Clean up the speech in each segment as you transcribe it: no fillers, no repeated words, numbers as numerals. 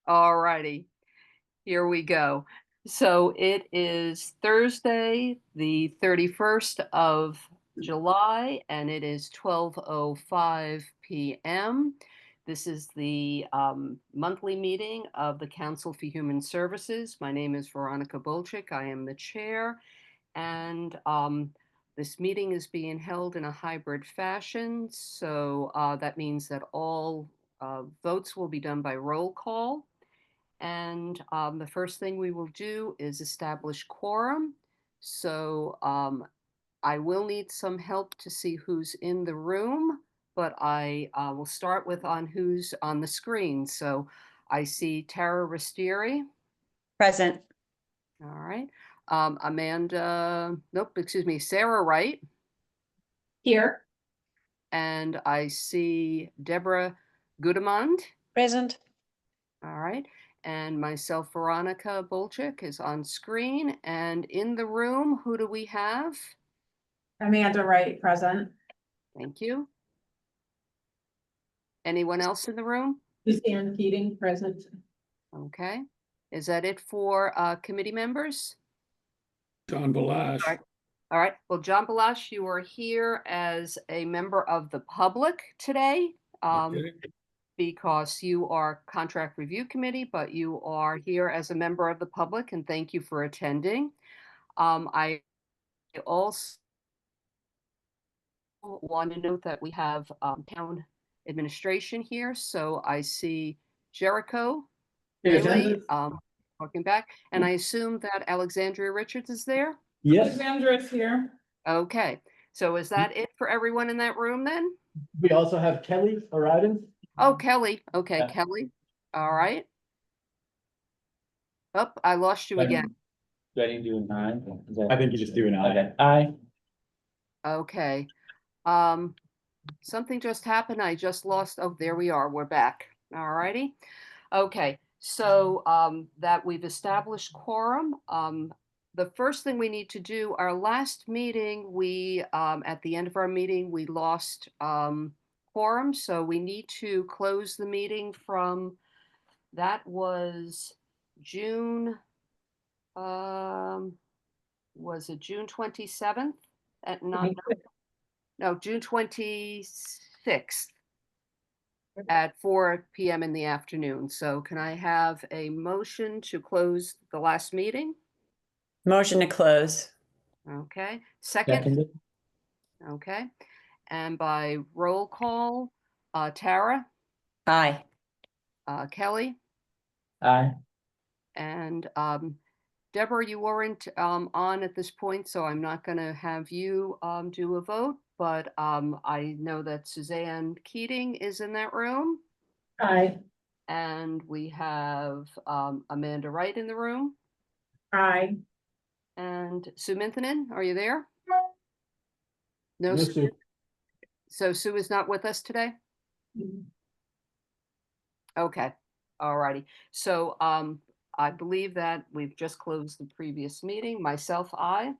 All righty, here we go. So it is Thursday, the 31st of July, and it is 12:05 p.m. This is the monthly meeting of the Council for Human Services. My name is Veronica Bolchik. I am the chair, and this meeting is being held in a hybrid fashion. So that means that all votes will be done by roll call. And the first thing we will do is establish quorum. So I will need some help to see who's in the room, but I will start with on who's on the screen. So I see Tara Restieri. Present. All right. Sarah Wright. Here. And I see Deborah Gudemond. Present. All right. And myself, Veronica Bolchik, is on screen. And in the room, who do we have? Amanda Wright, present. Thank you. Anyone else in the room? Suzanne Keating, present. Okay. Is that it for committee members? John Balash. All right. Well, John Balash, you are here as a member of the public today. Okay. Because you are Contract Review Committee, but you are here as a member of the public, and thank you for attending. I also want to note that we have town administration here. So I see Jericho Bailey, walking back, and I assume that Alexandria Richards is there? Yes, Alexandra's here. Okay. So is that it for everyone in that room then? we also have Kelly arriving. Oh, Kelly. Okay, Yeah. Kelly. All right. Oh, I lost you again. Do I need to do an aye? I think you just do an aye. Okay, aye. Okay. Something just happened. I just lost. Oh, there we are. We're back. All righty. Okay. So that we've established quorum. The first thing we need to do, our last meeting, we at the end of our meeting, we lost quorum. So we need to close the meeting from, that was June, was it June 27th at 9? No, June 26th at 4 p.m. in the afternoon. So can I have a motion to close the last meeting? Motion to close. Okay, second. Okay, and by roll call, Tara, Aye. Kelly, Aye. and Deborah, you weren't on at this point, so I'm not going to have you do a vote, but I know that Suzanne Keating is in that room. Aye. And we have Amanda Wright in the room. Aye. And Sue Minthinen, are you there? No, No, Sue. Sue. So Sue is not with us today? Okay, all righty. So I believe that we've just closed the previous meeting, myself, I.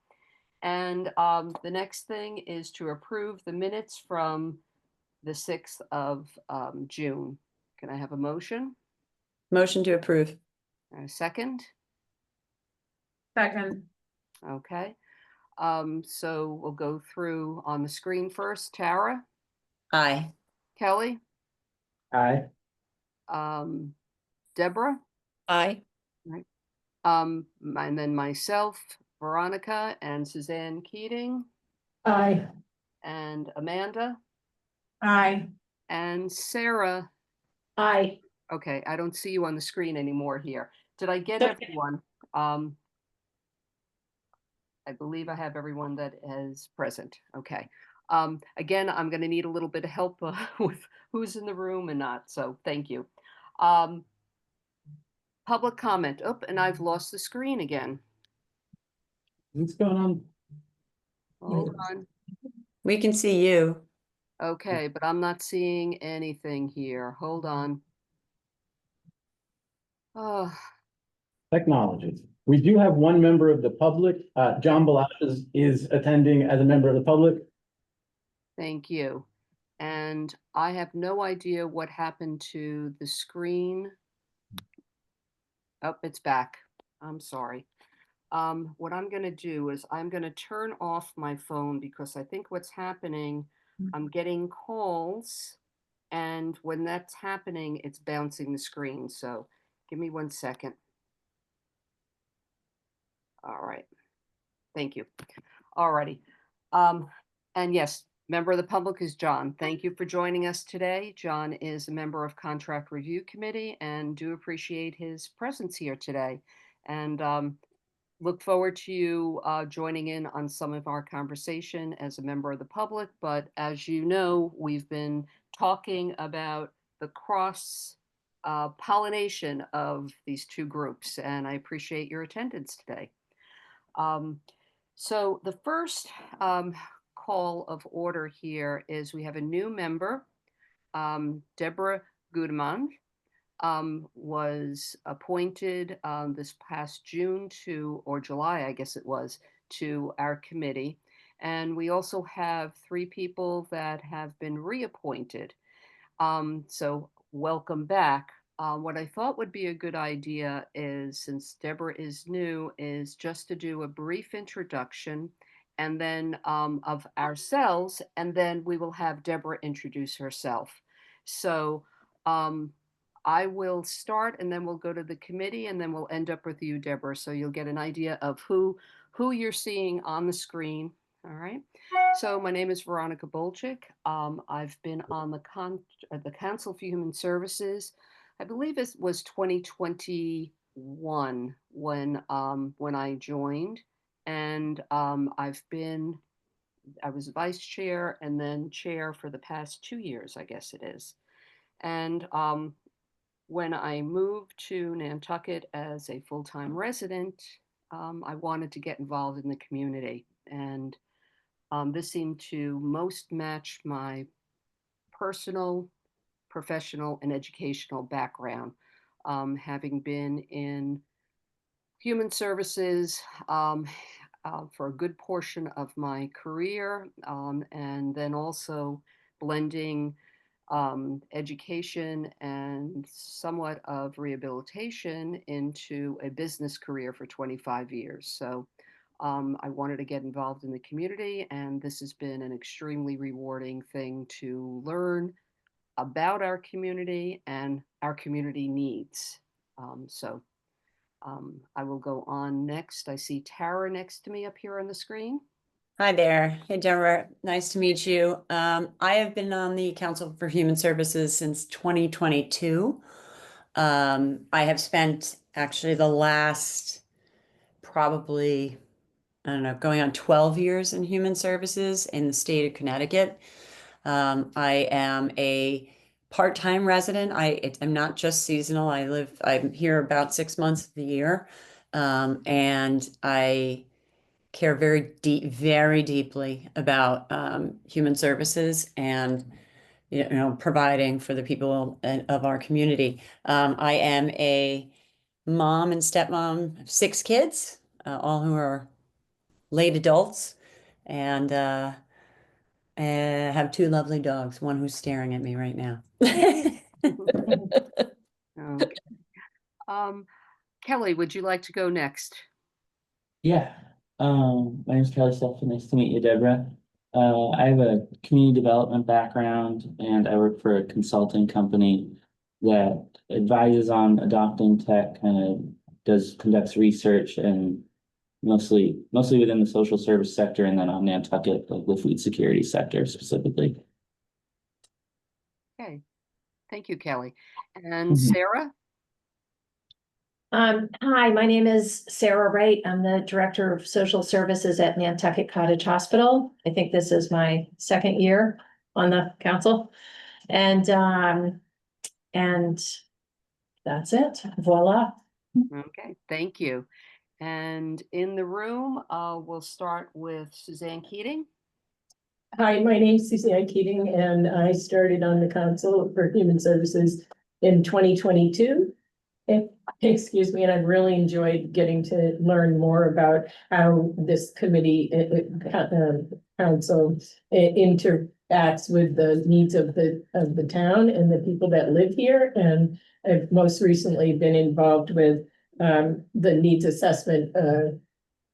And the next thing is to approve the minutes from the 6th of June. Can I have a motion? Motion to approve. A second? Second. Okay. So we'll go through on the screen first. Tara, Aye. Kelly, Aye. Deborah, Aye. and then myself, Veronica, and Suzanne Keating, Aye. and Amanda, Aye. and Sarah. Aye. Okay, I don't see you on the screen anymore here. Did I get Okay. everyone? I believe I have everyone that is present. Okay. Again, I'm going to need a little bit of help with who's in the room and not, so thank you. Public comment. Oh, and I've lost the screen again. What's going on? Hold on. We can see you. Okay, but I'm not seeing anything here. Hold on. Oh, Technology. We do have one member of the public. John Balash is attending as a member of the public. thank you. And I have no idea what happened to the screen. Oh, it's back. I'm sorry. What I'm gonna do is I'm gonna turn off my phone because I think what's happening, I'm getting calls, and when that's happening, it's bouncing the screen. So give me 1 second. All right. Thank you. Alrighty. And yes, member of the public is John. Thank you for joining us today. John is a member of Contract Review Committee and do appreciate his presence here today. And look forward to you joining in on some of our conversation as a member of the public. But as you know, we've been talking about the cross pollination of these two groups, and I appreciate your attendance today. So the first call of order here is we have a new member, Deborah Gutmann, was appointed this past June to, or July, I guess it was, to our committee. And we also have 3 people that have been reappointed. So welcome back. What I thought would be a good idea is, since Deborah is new, is just to do a brief introduction and then of ourselves, and then we will have Deborah introduce herself. So I will start, and then we'll go to the committee, and then we'll end up with you, Deborah. So you'll get an idea of who you're seeing on the screen. All right. So my name is Veronica Bolchik. I've been on the Council for Human Services. I believe it was 2021 when I joined, and I was vice chair and then chair for the past 2 years, I guess it is. And when I moved to Nantucket as a full-time resident, I wanted to get involved in the community, and this seemed to most match my personal, professional, and educational background, having been in human services for a good portion of my career, and then also blending education and somewhat of rehabilitation into a business career for 25 years. So I wanted to get involved in the community, and this has been an extremely rewarding thing to learn about our community and our community needs. I will go on next. I see Tara next to me up here on the screen. Hi there. Hey, Deborah. Nice to meet you. I have been on the Council for Human Services since 2022. I have spent actually the last probably, I don't know, going on 12 years in human services in the state of Connecticut. I am a part-time resident. I'm not just seasonal. I'm here about 6 months of the year. And I care very deeply about human services and providing for the people of our community. I am a mom and stepmom of 6 kids, all who are late adults, and have 2 lovely dogs, one who's staring at me right now. Okay. Kelly, would you like to go next? Yeah, my name is Kelly Stephan. Nice to meet you, Deborah. I have a community development background, and I work for a consulting company that advises on adopting tech, conducts research, and mostly within the social service sector, and then on Nantucket, like the food security sector specifically. Okay. Thank you, Kelly. And Mhm. Sarah? Hi, my name is Sarah Wright. I'm the Director of Social Services at Nantucket Cottage Hospital. I think this is my 2nd year on the council. And that's it. Voila. Okay, thank you. And in the room, we'll start with Suzanne Keating. Hi, my name's Suzanne Keating, and I started on the Council for Human Services in 2022. Excuse me, and I've really enjoyed getting to learn more about how this committee, council interacts with the needs of the town and the people that live here. And I've most recently been involved with the needs assessment,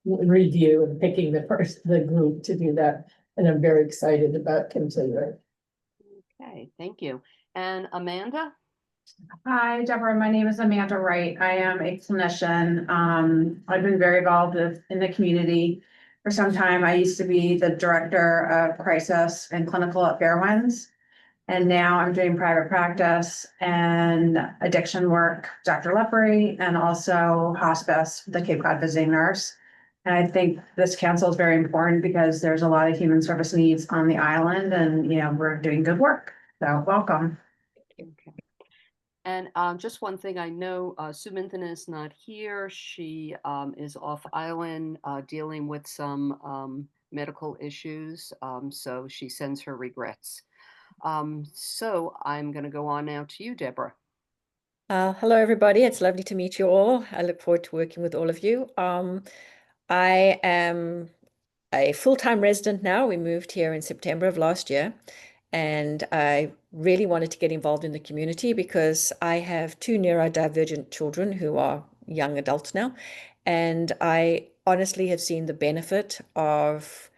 review and picking the group to do that. And I'm very excited about considering. Okay, thank you. And Amanda? Hi, Deborah. My name is Amanda Wright. I am a clinician. I've been very involved in the community for some time. I used to be the director of crisis and clinical at Fairwinds. And now I'm doing private practice and addiction work, Dr. Lepre, and also hospice, the Cape Cod visiting nurse. And I think this council is very important because there's a lot of human service needs on the island and, we're doing good work. So welcome. Okay. And just one thing, I know Sue Minton is not here. She is off island dealing with some medical issues. So she sends her regrets. So I'm going to go on now to you, Deborah. Hello, everybody. It's lovely to meet you all. I look forward to working with all of you. I am a full-time resident now. We moved here in September of last year, and I really wanted to get involved in the community because I have two neurodivergent children who are young adults now, and I honestly have seen the benefit of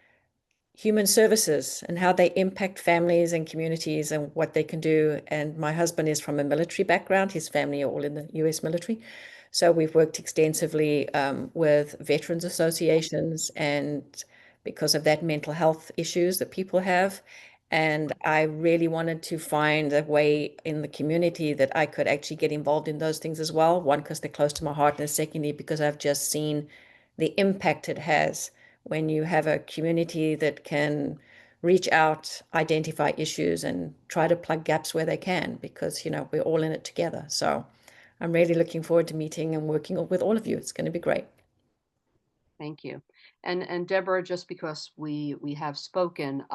human services and how they impact families and communities and what they can do. And my husband is from a military background. His family are all in the US military. So we've worked extensively with veterans associations and because of that mental health issues that people have. And I really wanted to find a way in the community that I could actually get involved in those things as well. One, because they're close to my heart, and secondly, because I've just seen the impact it has when you have a community that can reach out, identify issues, and try to plug gaps where they can, because, we're all in it together. So I'm really looking forward to meeting and working with all of you. It's going to be great. Thank you. And Deborah, just because we have spoken,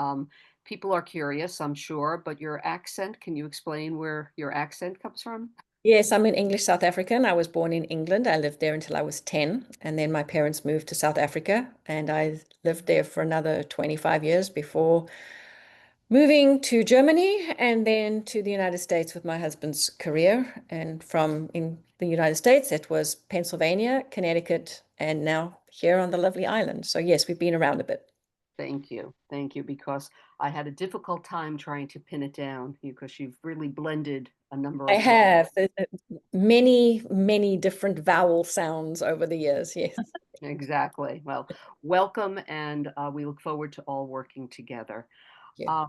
people are curious, I'm sure, but your accent, can you explain where your accent comes from? Yes, I'm an English South African. I was born in England. I lived there until I was 10, and then my parents moved to South Africa, and I lived there for another 25 years before moving to Germany and then to the United States with my husband's career. And from in the United States, it was Pennsylvania, Connecticut, and now here on the lovely island. So yes, we've been around a bit. Thank you. Thank you, because I had a difficult time trying to pin it down because you've really blended a number of. I have many, many different vowel sounds over the years. Yes. Exactly. Well, welcome, and we look forward to all working together. Yeah.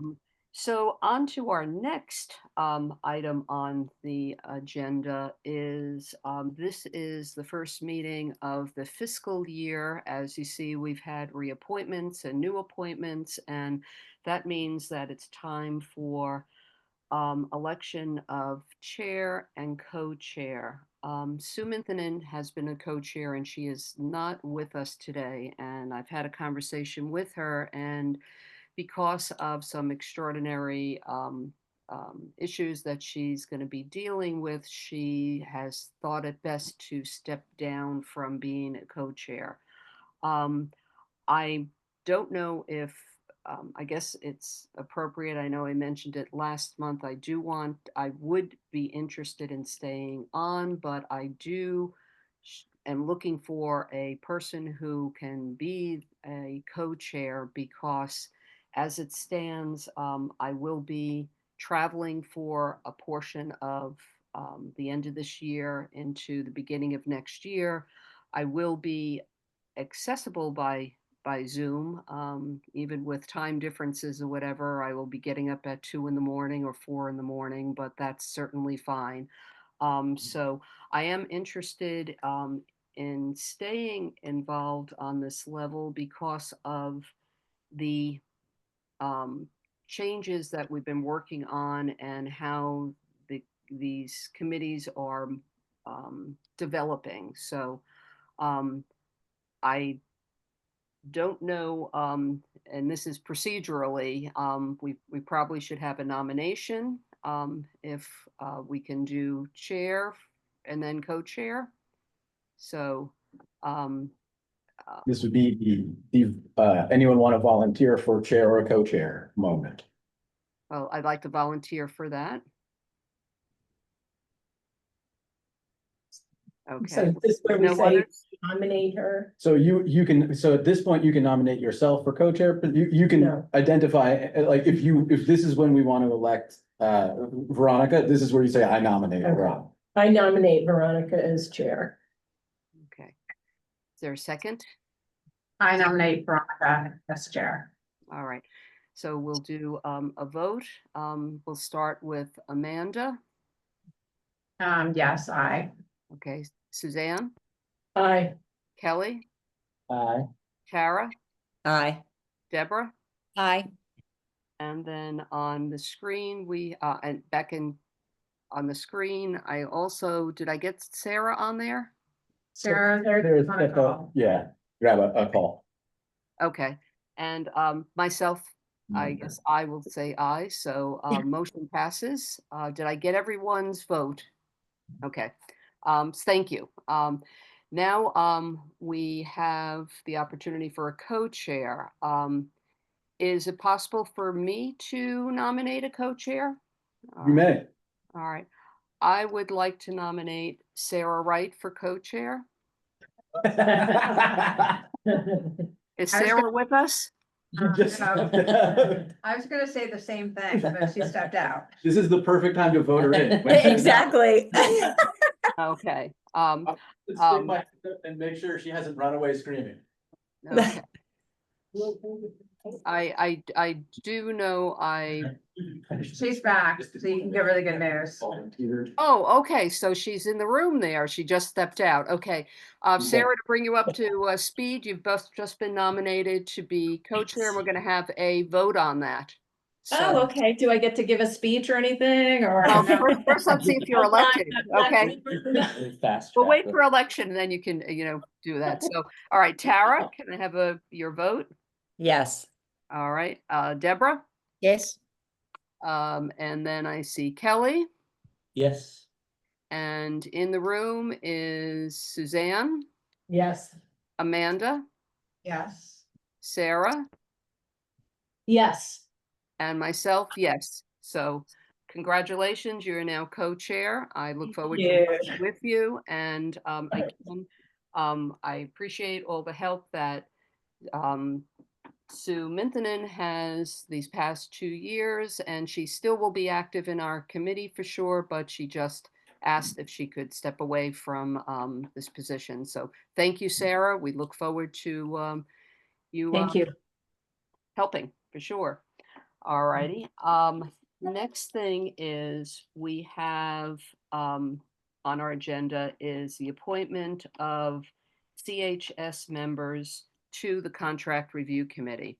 So on to our next item on the agenda is this is the first meeting of the fiscal year. As you see, we've had reappointments and new appointments, and that means that it's time for election of chair and co-chair. Sue Minthinen has been a co-chair and she is not with us today. And I've had a conversation with her, and because of some extraordinary issues that she's going to be dealing with, she has thought it best to step down from being a co-chair. I don't know if I guess it's appropriate. I know I mentioned it last month. I would be interested in staying on, but I am looking for a person who can be a co-chair because as it stands, I will be traveling for a portion of the end of this year into the beginning of next year. I will be accessible by Zoom, even with time differences or whatever. I will be getting up at 2 in the morning or 4 in the morning, but that's certainly fine. So I am interested in staying involved on this level because of the changes that we've been working on and how these committees are developing. So I don't know, and this is procedurally, we probably should have a nomination if we can do chair and then co-chair. So This would be anyone want to volunteer for chair or co-chair moment? well, I'd like to volunteer for that. So Okay. is this where we No say others? nominate her? So you can, so at this point, you can nominate yourself for co-chair, but you can No. identify, like, if this is when we want to elect Veronica, this is where you say, I nominate Okay. Veronica. I nominate Veronica as chair. Okay. Is there a second? I nominate Veronica as chair. All right. So we'll do a vote. We'll start with Amanda. Yes, I. Okay. Suzanne, Aye. Kelly, Aye. Tara, Aye. Deborah. Aye. And then on the screen, and back in on the screen, I also, did I get Sarah on there? Sarah, There's, on a call. yeah, grab a call. Okay. And myself, I guess I will say aye. So motion passes. Did I get everyone's vote? Okay. Thank you. Now we have the opportunity for a co-chair. Is it possible for me to nominate a co-chair? All You right. may. All right. I would like to nominate Sarah Wright for co-chair. Is I was Sarah with us? Just- I was gonna say the same thing, but she stepped out. This is the perfect time to vote her in. Exactly. Okay. Let's stick my hand up and make sure she hasn't run away screaming. Okay. I do know She's back, so you can give her the good news. oh, okay, so she's in the room there. She just stepped out. Okay. Sarah, to bring you up to speed, you've both just been nominated to be co-chair, and we're gonna have a vote on that. Oh, So, okay. Do I get to give a speech or anything or? well, first let's see if you're elected, okay? Fast We'll track wait it. for election and then you can, do that. So, all right, Tara, can I have your vote? Yes. All right, Deborah, Yes. and then I see Kelly, Yes. and in the room is Suzanne, Yes. Amanda, Yes. Sarah, Yes. and myself, yes. So congratulations, you're now co-chair. I look forward to you. working with you, and again, I appreciate all the help that Sue Minthinen has these past 2 years, and she still will be active in our committee for sure, but she just asked if she could step away from this position. So thank you, Sarah. We look forward to you Thank you. helping for sure. All righty. Next thing is we have on our agenda is the appointment of CHS members to the Contract Review Committee.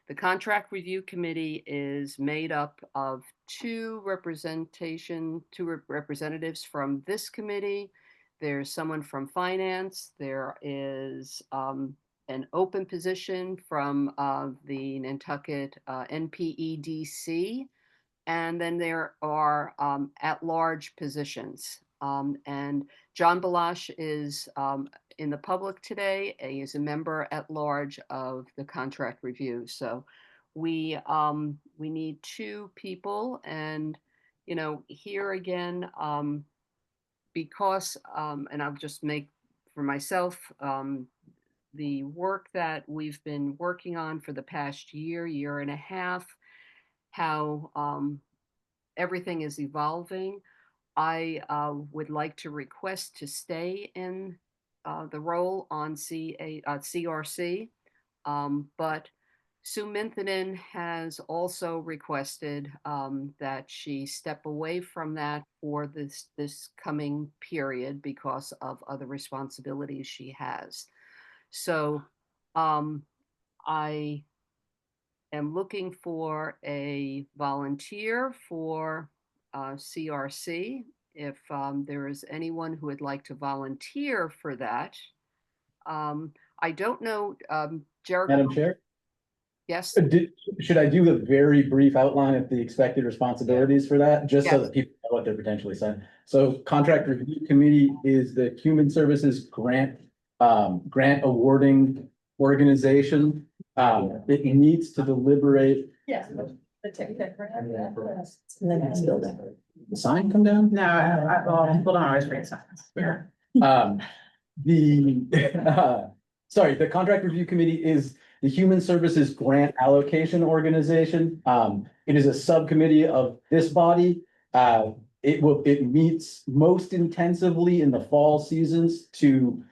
The Contract Review Committee is made up of two representatives from this committee. There's someone from finance. There is an open position from the Nantucket NPEDC. And then there are at-large positions. And John Balash is in the public today. He is a member at large of the contract review. So we need two people, and here again, because and I'll just make for myself the work that we've been working on for the past year and a half, how everything is evolving. I would like to request to stay in the role on CRC, but Sue Minthinen has also requested that she step away from that for this coming period because of other responsibilities she has. So I am looking for a volunteer for CRC. If there is anyone who would like to volunteer for that. I don't know, Jared. Madam Chair, Yes, should I do a very brief outline of the expected responsibilities for that, just so Yes. that people know what they're potentially saying? So Contract Review Committee is the Human Services grant awarding organization. It needs to deliberate. Yes. The sign come down? No, well, people don't always read signs. Yeah. The Contract Review Committee is the Human Services Grant Allocation Organization. It is a subcommittee of this body. It meets most intensively in the fall seasons to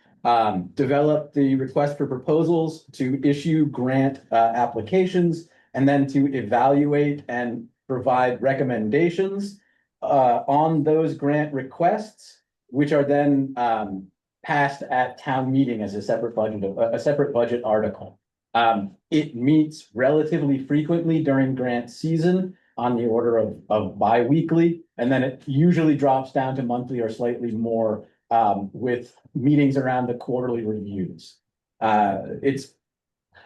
develop the request for proposals, to issue grant applications, and then to evaluate and provide recommendations on those grant requests, which are then passed at town meeting as a separate budget article. It meets relatively frequently during grant season on the order of bi-weekly, and then it usually drops down to monthly or slightly more with meetings around the quarterly reviews.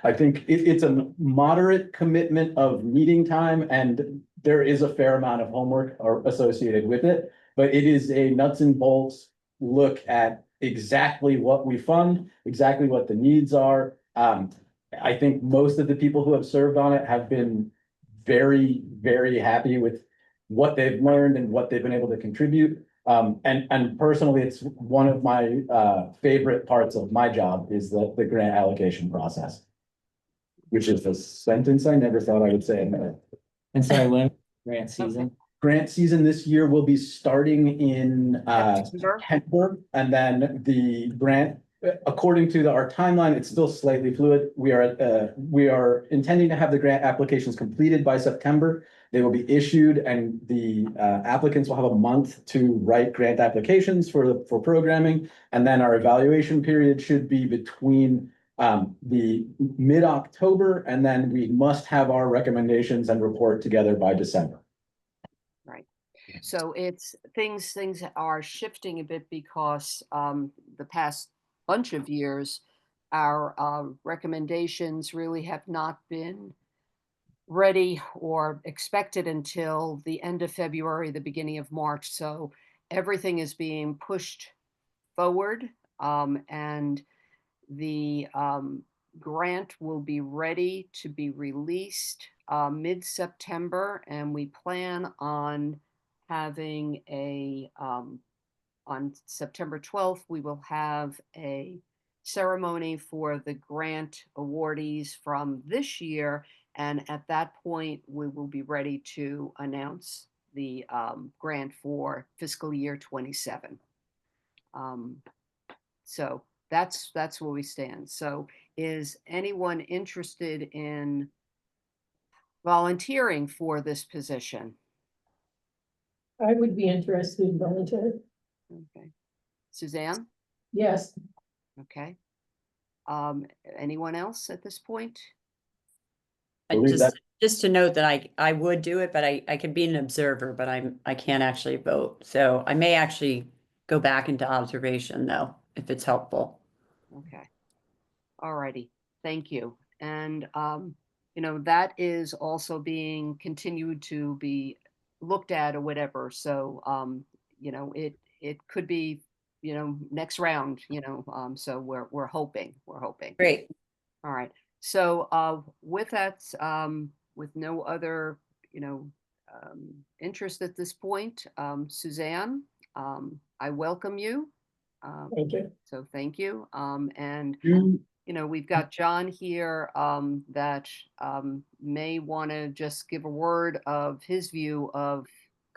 I think it's a moderate commitment of meeting time, and there is a fair amount of homework associated with it, but it is a nuts and bolts look at exactly what we fund, exactly what the needs are. I think most of the people who have served on it have been very, very happy with what they've learned and what they've been able to contribute. And personally, it's one of my favorite parts of my job is the grant allocation process. Which is a sentence I never thought I would say. And sorry, when grant season? Grant season this year will be starting in September, and then the grant, according to our timeline, it's still slightly fluid. We are intending to have the grant applications completed by September. They will be issued, and the applicants will have a month to write grant applications for programming, and then our evaluation period should be between the mid-October, and then we must have our recommendations and report together by December. Right. So it's things are shifting a bit because the past bunch of years, our recommendations really have not been ready or expected until the end of February, the beginning of March. So everything is being pushed forward, and the grant will be ready to be released mid-September, and we plan on having on September 12th, we will have a ceremony for the grant awardees from this year, and at that point, we will be ready to announce the grant for fiscal year 27. So that's where we stand. So is anyone interested in volunteering for this position? I would be interested in volunteering. Okay. Suzanne? Yes. Okay. Anyone else at this point? Just to note that I would do it, but I could be an observer, but I can't actually vote. So I may actually go back into observation though, if it's helpful. Okay. All righty. Thank you. And, that is also being continued to be looked at or whatever. So, it could be, next round, so we're hoping. Great. All right. So, with that, with no other, interest at this point, Suzanne, I welcome you. Thank you. So thank you. And we've got John here that may want to just give a word of his view of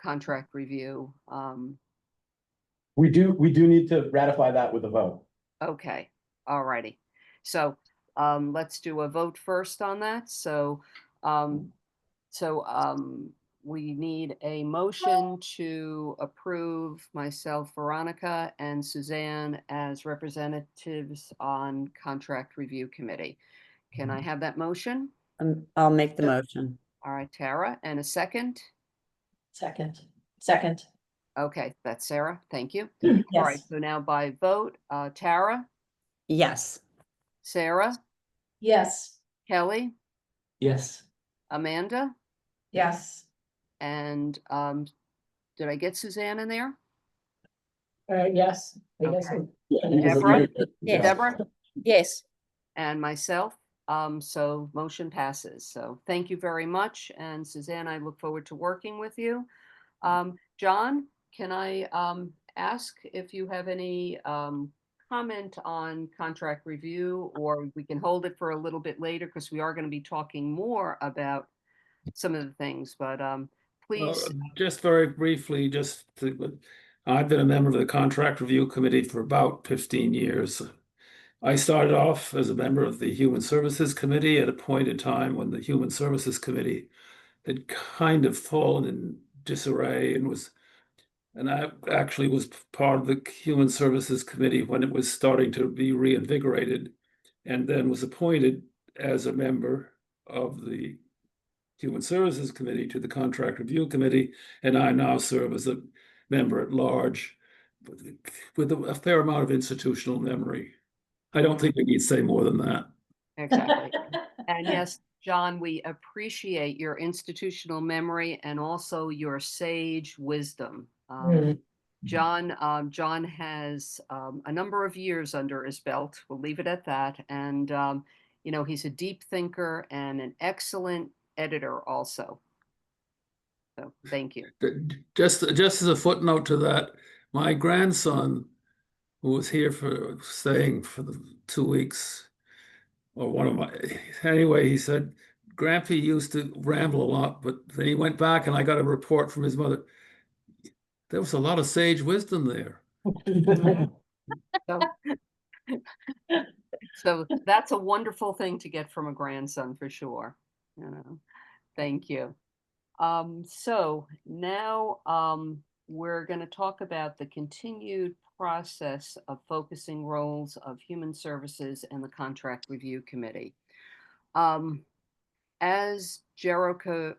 contract review. We do need to ratify that with a vote. Okay. All righty. So let's do a vote first on that. So we need a motion to approve myself, Veronica, and Suzanne as representatives on Contract Review Committee. Can I have that motion? I'll make the motion. All right, Tara, and a second? Second. Okay, that's Sarah. Thank you. Yes. All right, so now by vote, Tara, Yes. Sarah, Yes. Kelly, Yes. Amanda, Yes. Mm-hmm. and did I get Suzanne in there? Yes. I guess. Okay. Deborah? Yes. Deborah? Yes. And myself. So motion passes. So thank you very much. And Suzanne, I look forward to working with you. John, can I ask if you have any comment on contract review, or we can hold it for a little bit later because we are going to be talking more about some of the things, but please. Just very briefly, I've been a member of the Contract Review Committee for about 15 years. I started off as a member of the Human Services Committee at a point in time when the Human Services Committee had kind of fallen in disarray and I actually was part of the Human Services Committee when it was starting to be reinvigorated, and then was appointed as a member of the Human Services Committee to the Contract Review Committee, and I now serve as a member at large with a fair amount of institutional memory. I don't think we need to say more than that. Exactly. And yes, John, we appreciate your institutional memory and also your sage wisdom. John has a number of years under his belt. We'll leave it at that. And, you know, he's a deep thinker and an excellent editor also. So thank you. Just as a footnote to that, my grandson, who was here staying for the 2 weeks, or anyway, he said, Grampy used to ramble a lot, but then he went back and I got a report from his mother. There was a lot of sage wisdom there. So that's a wonderful thing to get from a grandson for sure. You know, thank you. So now we're going to talk about the continued process of focusing roles of Human Services and the Contract Review Committee. As Jericho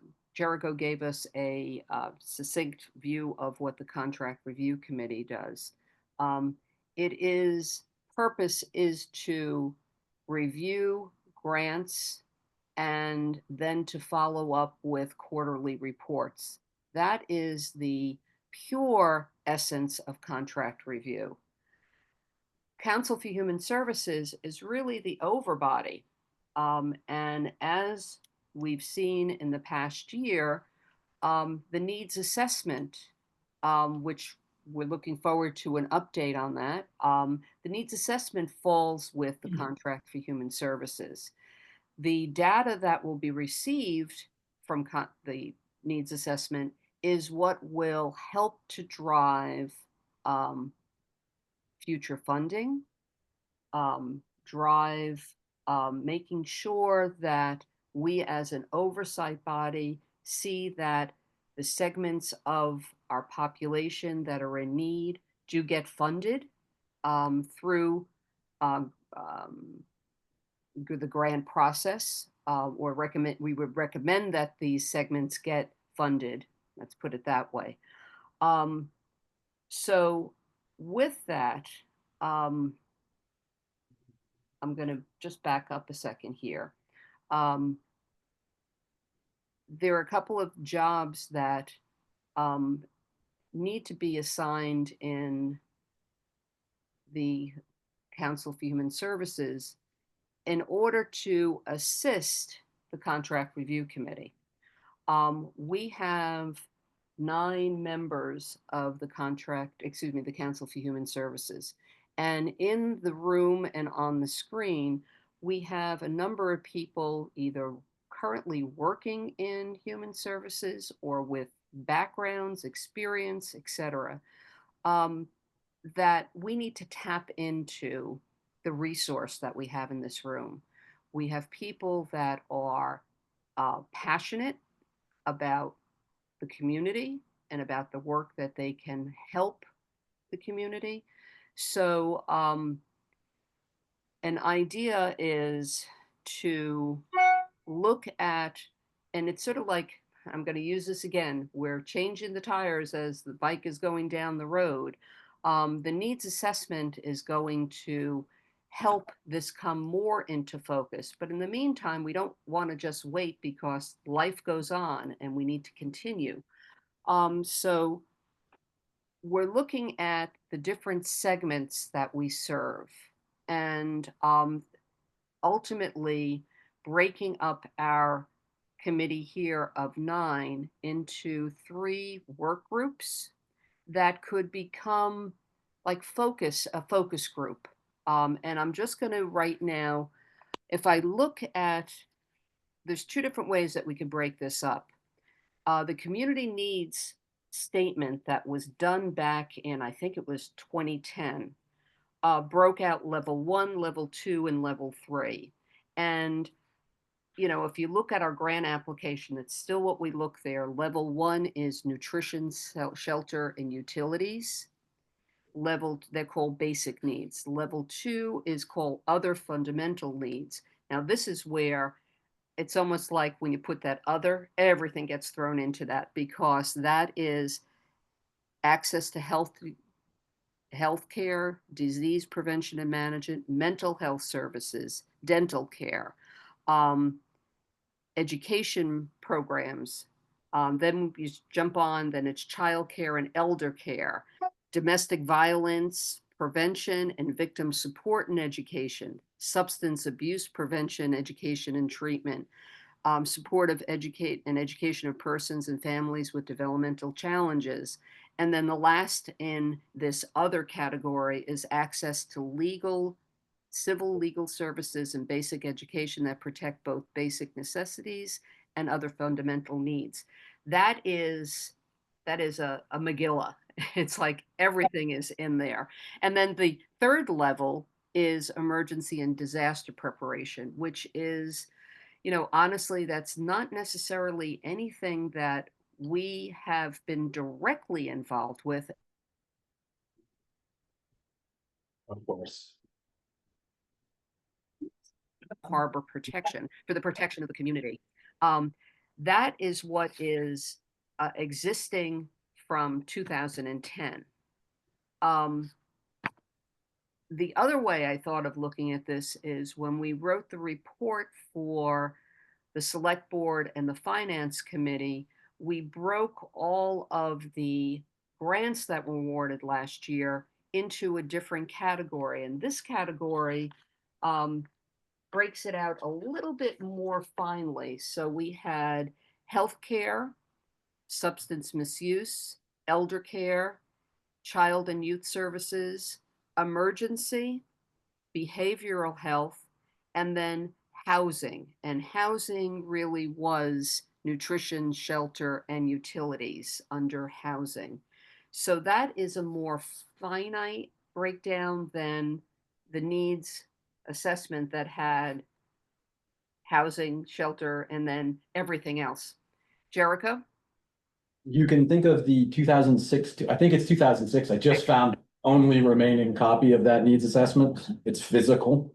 gave us a succinct view of what the Contract Review Committee does, purpose is to review grants and then to follow up with quarterly reports. That is the pure essence of contract review. Council for Human Services is really the overbody. And as we've seen in the past year, the needs assessment, which we're looking forward to an update on that. The needs assessment falls with the Contract for Human Services. The data that will be received from the needs assessment is what will help to drive future funding, making sure that we as an oversight body see that the segments of our population that are in need do get funded through the grant process, we would recommend that these segments get funded. Let's put it that way. So with that, I'm going to just back up a second here. There are a couple of jobs that need to be assigned in the Council for Human Services in order to assist the Contract Review Committee. We have 9 members of the Council for Human Services. And in the room and on the screen, we have a number of people either currently working in human services or with backgrounds, experience, etc., that we need to tap into the resource that we have in this room. We have people that are passionate about the community and about the work that they can help the community. So an idea is to look at, and it's sort of like, I'm going to use this again, we're changing the tires as the bike is going down the road. The needs assessment is going to help this come more into focus. But in the meantime, we don't want to just wait because life goes on and we need to continue. So we're looking at the different segments that we serve and ultimately breaking up our committee here of 9 into 3 work groups that could become like a focus group. And I'm just going to right now, if I look at, there's two different ways that we can break this up. The community needs statement that was done back in, I think it was 2010, broke out level 1, level 2, and level 3. And, you know, if you look at our grant application, it's still what we look there. Level 1 is nutrition, shelter, and utilities. They're called basic needs. Level 2 is called other fundamental needs. Now, this is where it's almost like when you put that other, everything gets thrown into that, because that is access to healthcare, disease prevention and management, mental health services, dental care, education programs. Then you jump on, then it's childcare and elder care, domestic violence prevention and victim support and education, substance abuse prevention, education and treatment, support of education of persons and families with developmental challenges. And then the last in this other category is access to civil legal services and basic education that protect both basic necessities and other fundamental needs. That is a Megillah. It's like everything is in there. And then the third level is emergency and disaster preparation, which is, you know, honestly, that's not necessarily anything that we have been directly involved with. Of course. Harbor protection, for the protection of the community. That is what is existing from 2010. The other way I thought of looking at this is when we wrote the report for the select board and the finance committee, we broke all of the grants that were awarded last year into a different category. And this category breaks it out a little bit more finely. So we had healthcare, substance misuse, elder care, child and youth services, emergency, behavioral health, and then housing. And housing really was nutrition, shelter, and utilities under housing. So that is a more finite breakdown than the needs assessment that had housing, shelter, and then everything else. Jericho? You can think of the 2006, I think it's 2006. I just found only remaining copy of that needs assessment. It's physical.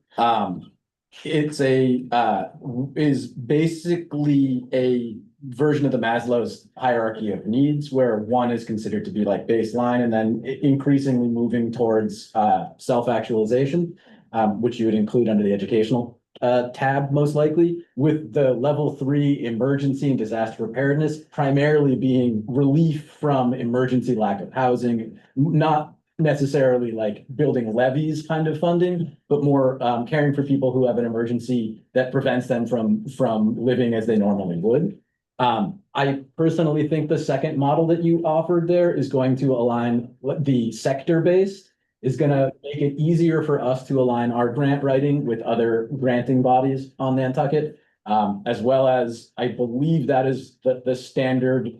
It's is basically a version of the Maslow's hierarchy of needs, where 1 is considered to be like baseline, and then increasingly moving towards self-actualization, which you would include under the educational tab, most likely, with the level 3 emergency and disaster preparedness primarily being relief from emergency lack of housing, not necessarily like building levees kind of funding, but more caring for people who have an emergency that prevents them from living as they normally would. I personally think the second model that you offered there is going to align the sector-based, is going to make it easier for us to align our grant writing with other granting bodies on Nantucket, as well as I believe that is the standard,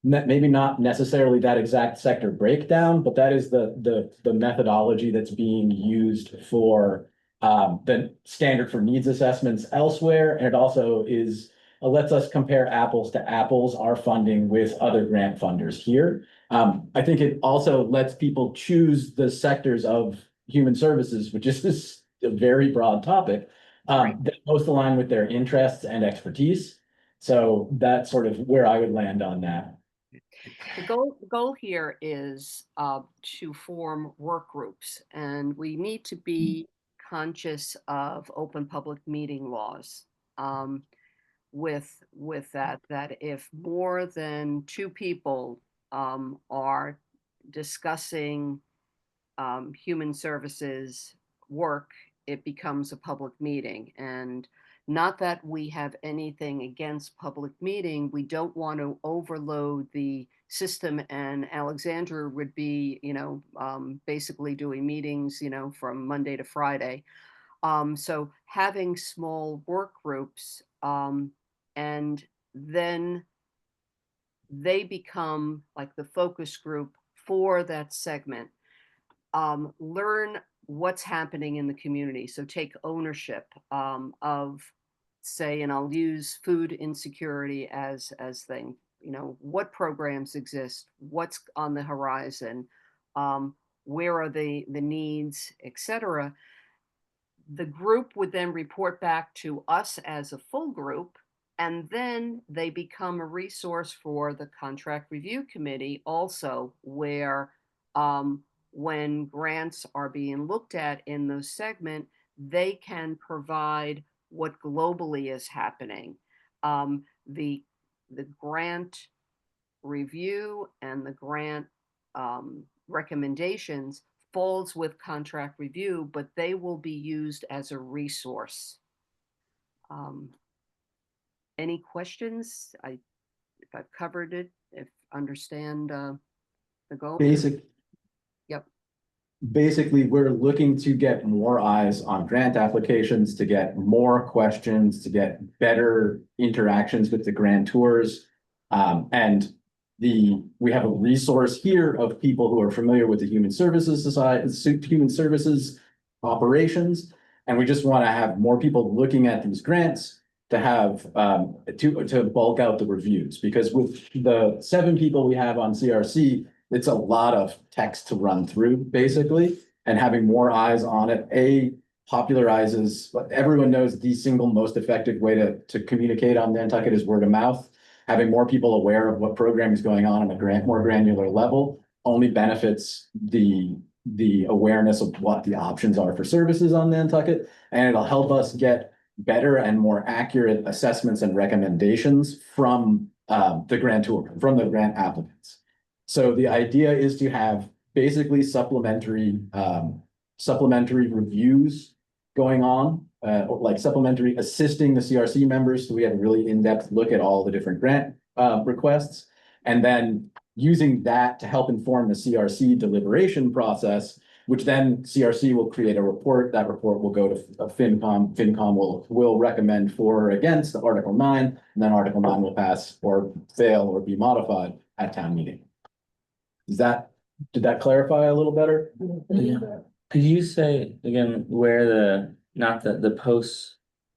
maybe not necessarily that exact sector breakdown, but that is the methodology that's being used for the standard for needs assessments elsewhere. And it also lets us compare apples to apples, our funding with other grant funders here. I think it also lets people choose the sectors of human services, which is a very broad topic, that most align with their interests and expertise. So that's sort of where I would land on that. The goal here is to form work groups, and we need to be conscious of open public meeting laws. With that if more than 2 people are discussing human services work, it becomes a public meeting. And not that we have anything against public meeting, we don't want to overload the system, and Alexandra would be, basically doing meetings, from Monday to Friday. So having small work groups, and then they become like the focus group for that segment. Learn what's happening in the community. So take ownership of, say, and I'll use food insecurity as thing. What programs exist, what's on the horizon, where are the needs, etc. The group would then report back to us as a full group, and then they become a resource for the contract review committee also, where when grants are being looked at in those segment, they can provide what globally is happening. The grant review and the grant recommendations falls with contract review, but they will be used as a resource. Any questions? If I've covered it, if understand the goal. Yep. Basically, we're looking to get more eyes on grant applications, to get more questions, to get better interactions with the grantors. And we have a resource here of people who are familiar with the Human Services Society, Human Services operations. And we just want to have more people looking at these grants to have to bulk out the reviews, because with the 7 people we have on CRC, it's a lot of text to run through, basically, and having more eyes on it, popularizes what everyone knows. The single most effective way to communicate on Nantucket is word of mouth. Having more people aware of what program is going on a more granular level only benefits the awareness of what the options are for services on Nantucket, and it'll help us get better and more accurate assessments and recommendations from the grantor, from the grant applicants. So the idea is to have basically supplementary reviews going on, like supplementary assisting the CRC members. So we have a really in-depth look at all the different grant requests, and then using that to help inform the CRC deliberation process, which then CRC will create a report. That report will go to FinCom. FinCom will recommend for or against Article 9, and then Article 9 will pass or fail or be modified at town meeting. Did that clarify a little better? Yeah. Could you say again where the post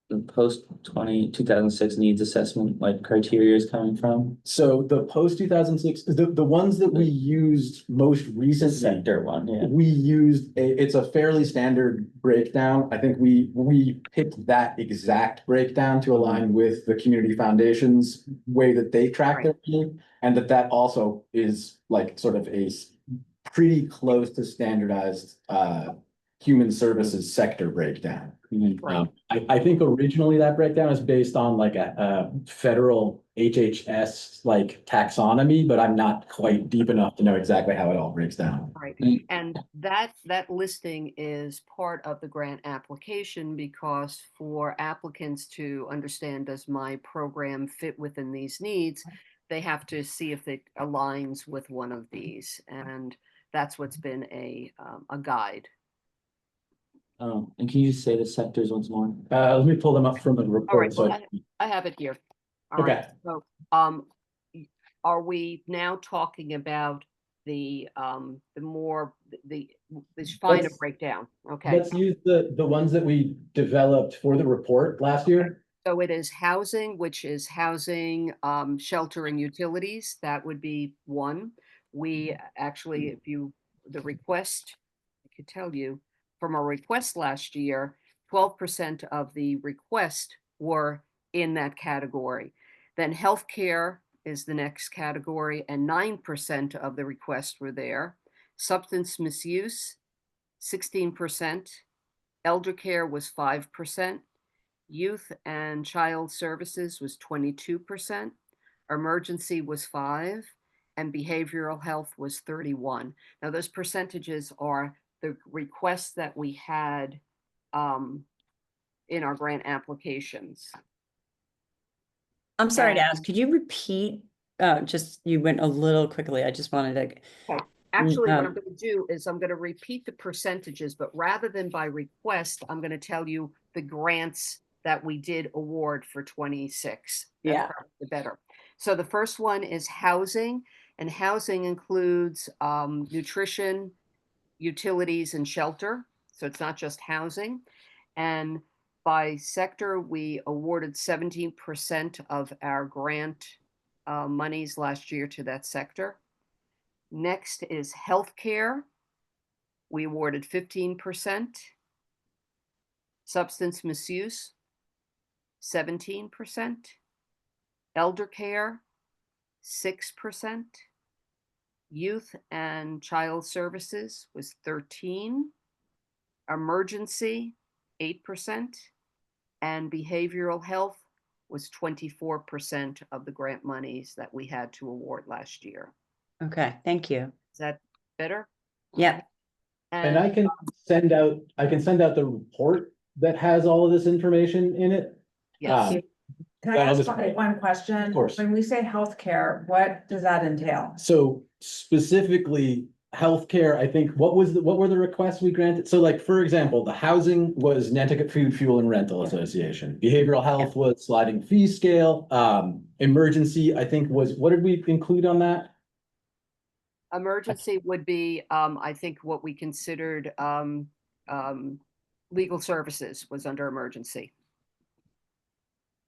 2006 needs assessment like criteria is coming from? So the post 2006, the ones that we used most recently, Sector one, yeah. we used it's a fairly standard breakdown. I think we picked that exact breakdown to align with the Community Foundation's way that they track their money, and that also is like sort of a pretty close to standardized human services sector breakdown. I think originally that breakdown is based on like a federal HHS like taxonomy, but I'm not quite deep enough to know exactly how it all breaks down. Right, and that listing is part of the grant application, because for applicants to understand, does my program fit within these needs, they have to see if it aligns with one of these, and that's what's been a guide. And can you just say the sectors once more? Let me pull them up from the All report. right, So I have it here. All Okay. right, so are we now talking about the finer Let's- breakdown? Okay, let's use the ones that we developed for the report last year. so it is housing, which is housing, shelter and utilities. That would be one. We actually, the request, I could tell you, from our request last year, 12% of the request were in that category. Then healthcare is the next category, and 9% of the requests were there. Substance misuse, 16%. Elder care was 5%. Youth and child services was 22%. Emergency was 5%. And behavioral health was 31%. Now, those percentages are the requests that we had in our grant applications. I'm sorry to ask, could you repeat just, you went a little quickly. I just wanted to, Actually, what I'm um, going to do is I'm going to repeat the percentages, but rather than by request, I'm going to tell you the grants that we did award for 26. That's Yeah. probably better. So the first one is housing, and housing includes nutrition, utilities, and shelter. So it's not just housing. And by sector, we awarded 17% of our grant monies last year to that sector. Next is healthcare. We awarded 15%. Substance misuse, 17%. Elder care, 6%. Youth and child services was 13%. Emergency, 8%. And behavioral health was 24% of the grant monies that we had to award last year. okay, thank you. Is that better? Yeah, And I can send out the report that has all of this information in it. Yes. Can I I'll ask just- one question? Of course. When we say healthcare, what does that entail? So specifically, healthcare, I think, what were the requests we granted? So like, for example, the housing was Nantucket Food, Fuel and Rental Association. Behavioral health was sliding fee scale. Emergency, I think was, what did we include on that? Emergency would be, I think what we considered, legal services was under emergency.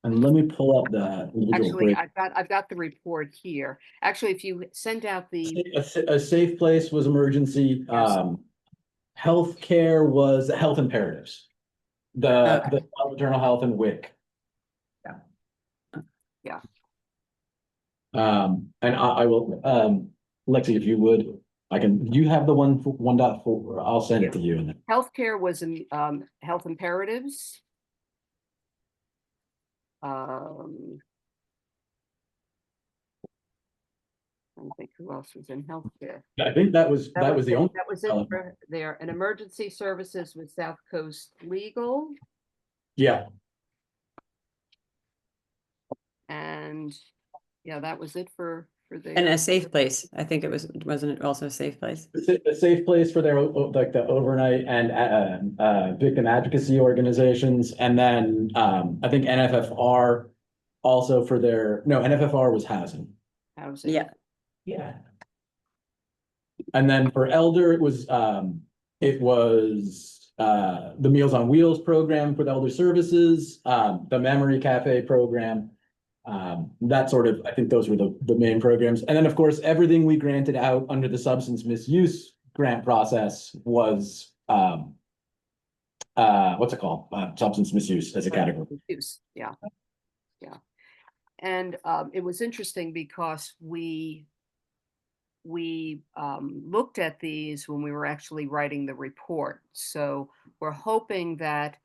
And let me pull up the individual Actually, break. I've got the report here. Actually, if you send out the, A safe place was emergency. Healthcare was health imperatives. The maternal health and WIC. Yeah. And I will, Lexi, if you would, you have the 1.4, I'll send it to you. And then healthcare was, health imperatives. I don't think who else was in healthcare. I think that was the only. That was it element. for there. And emergency services with South Coast Legal, Yeah, and yeah, that was it for and the. a safe place. I think wasn't it also a safe place? a safe place for their, like, the overnight and victim advocacy organizations. And then I think NFFR also for their, no, NFFR was housing. Housing. Yeah, Yeah. And then for elder, it was the Meals on Wheels program for the elder services, the Memory Cafe program. That sort of, I think those were the main programs. And then, of course, everything we granted out under the substance misuse grant process was what's it called? Substance misuse as a category. Use, yeah. Yeah. And it was interesting because we looked at these when we were actually writing the report. So we're hoping that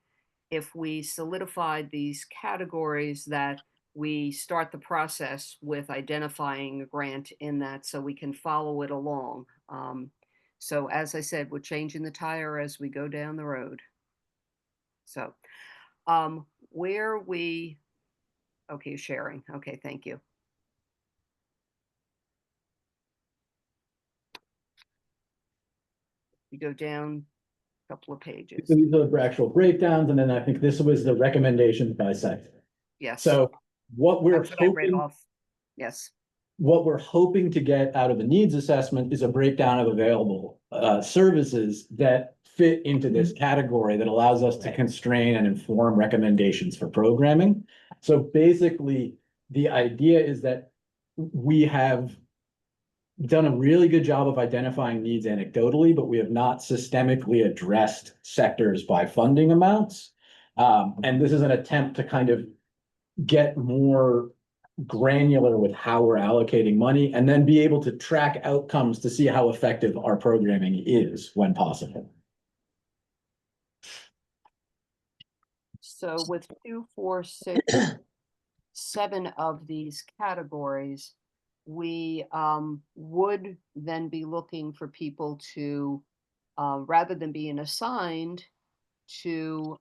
if we solidified these categories, that we start the process with identifying a grant in that so we can follow it along. So as I said, we're changing the tire as we go down the road. So where we, okay, sharing. Okay, thank you. You go down a couple of pages. So these are the actual breakdowns, and then I think this was the recommendations by sector. Yes. So what we're That's what I read hoping, off. Yes. what we're hoping to get out of the needs assessment is a breakdown of available services that fit into this category that allows us to constrain and inform recommendations for programming. So basically, the idea is that we have done a really good job of identifying needs anecdotally, but we have not systemically addressed sectors by funding amounts. And this is an attempt to kind of get more granular with how we're allocating money and then be able to track outcomes to see how effective our programming is when possible. So with 2, 4, 6, 7 of these categories, we would then be looking for people to, rather than being assigned, to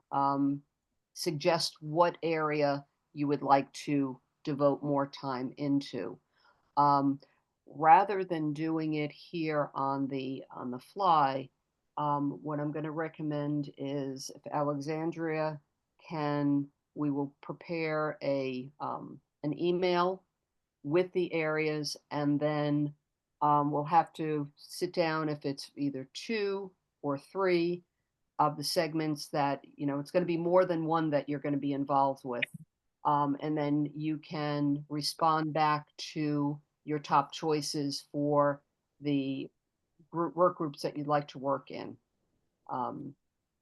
suggest what area you would like to devote more time into. Rather than doing it here on the fly, what I'm going to recommend is if Alexandria can, we will prepare an email with the areas, and then we'll have to sit down if it's either 2 or 3 of the segments that, it's going to be more than one that you're going to be involved with. And then you can respond back to your top choices for the work groups that you'd like to work in.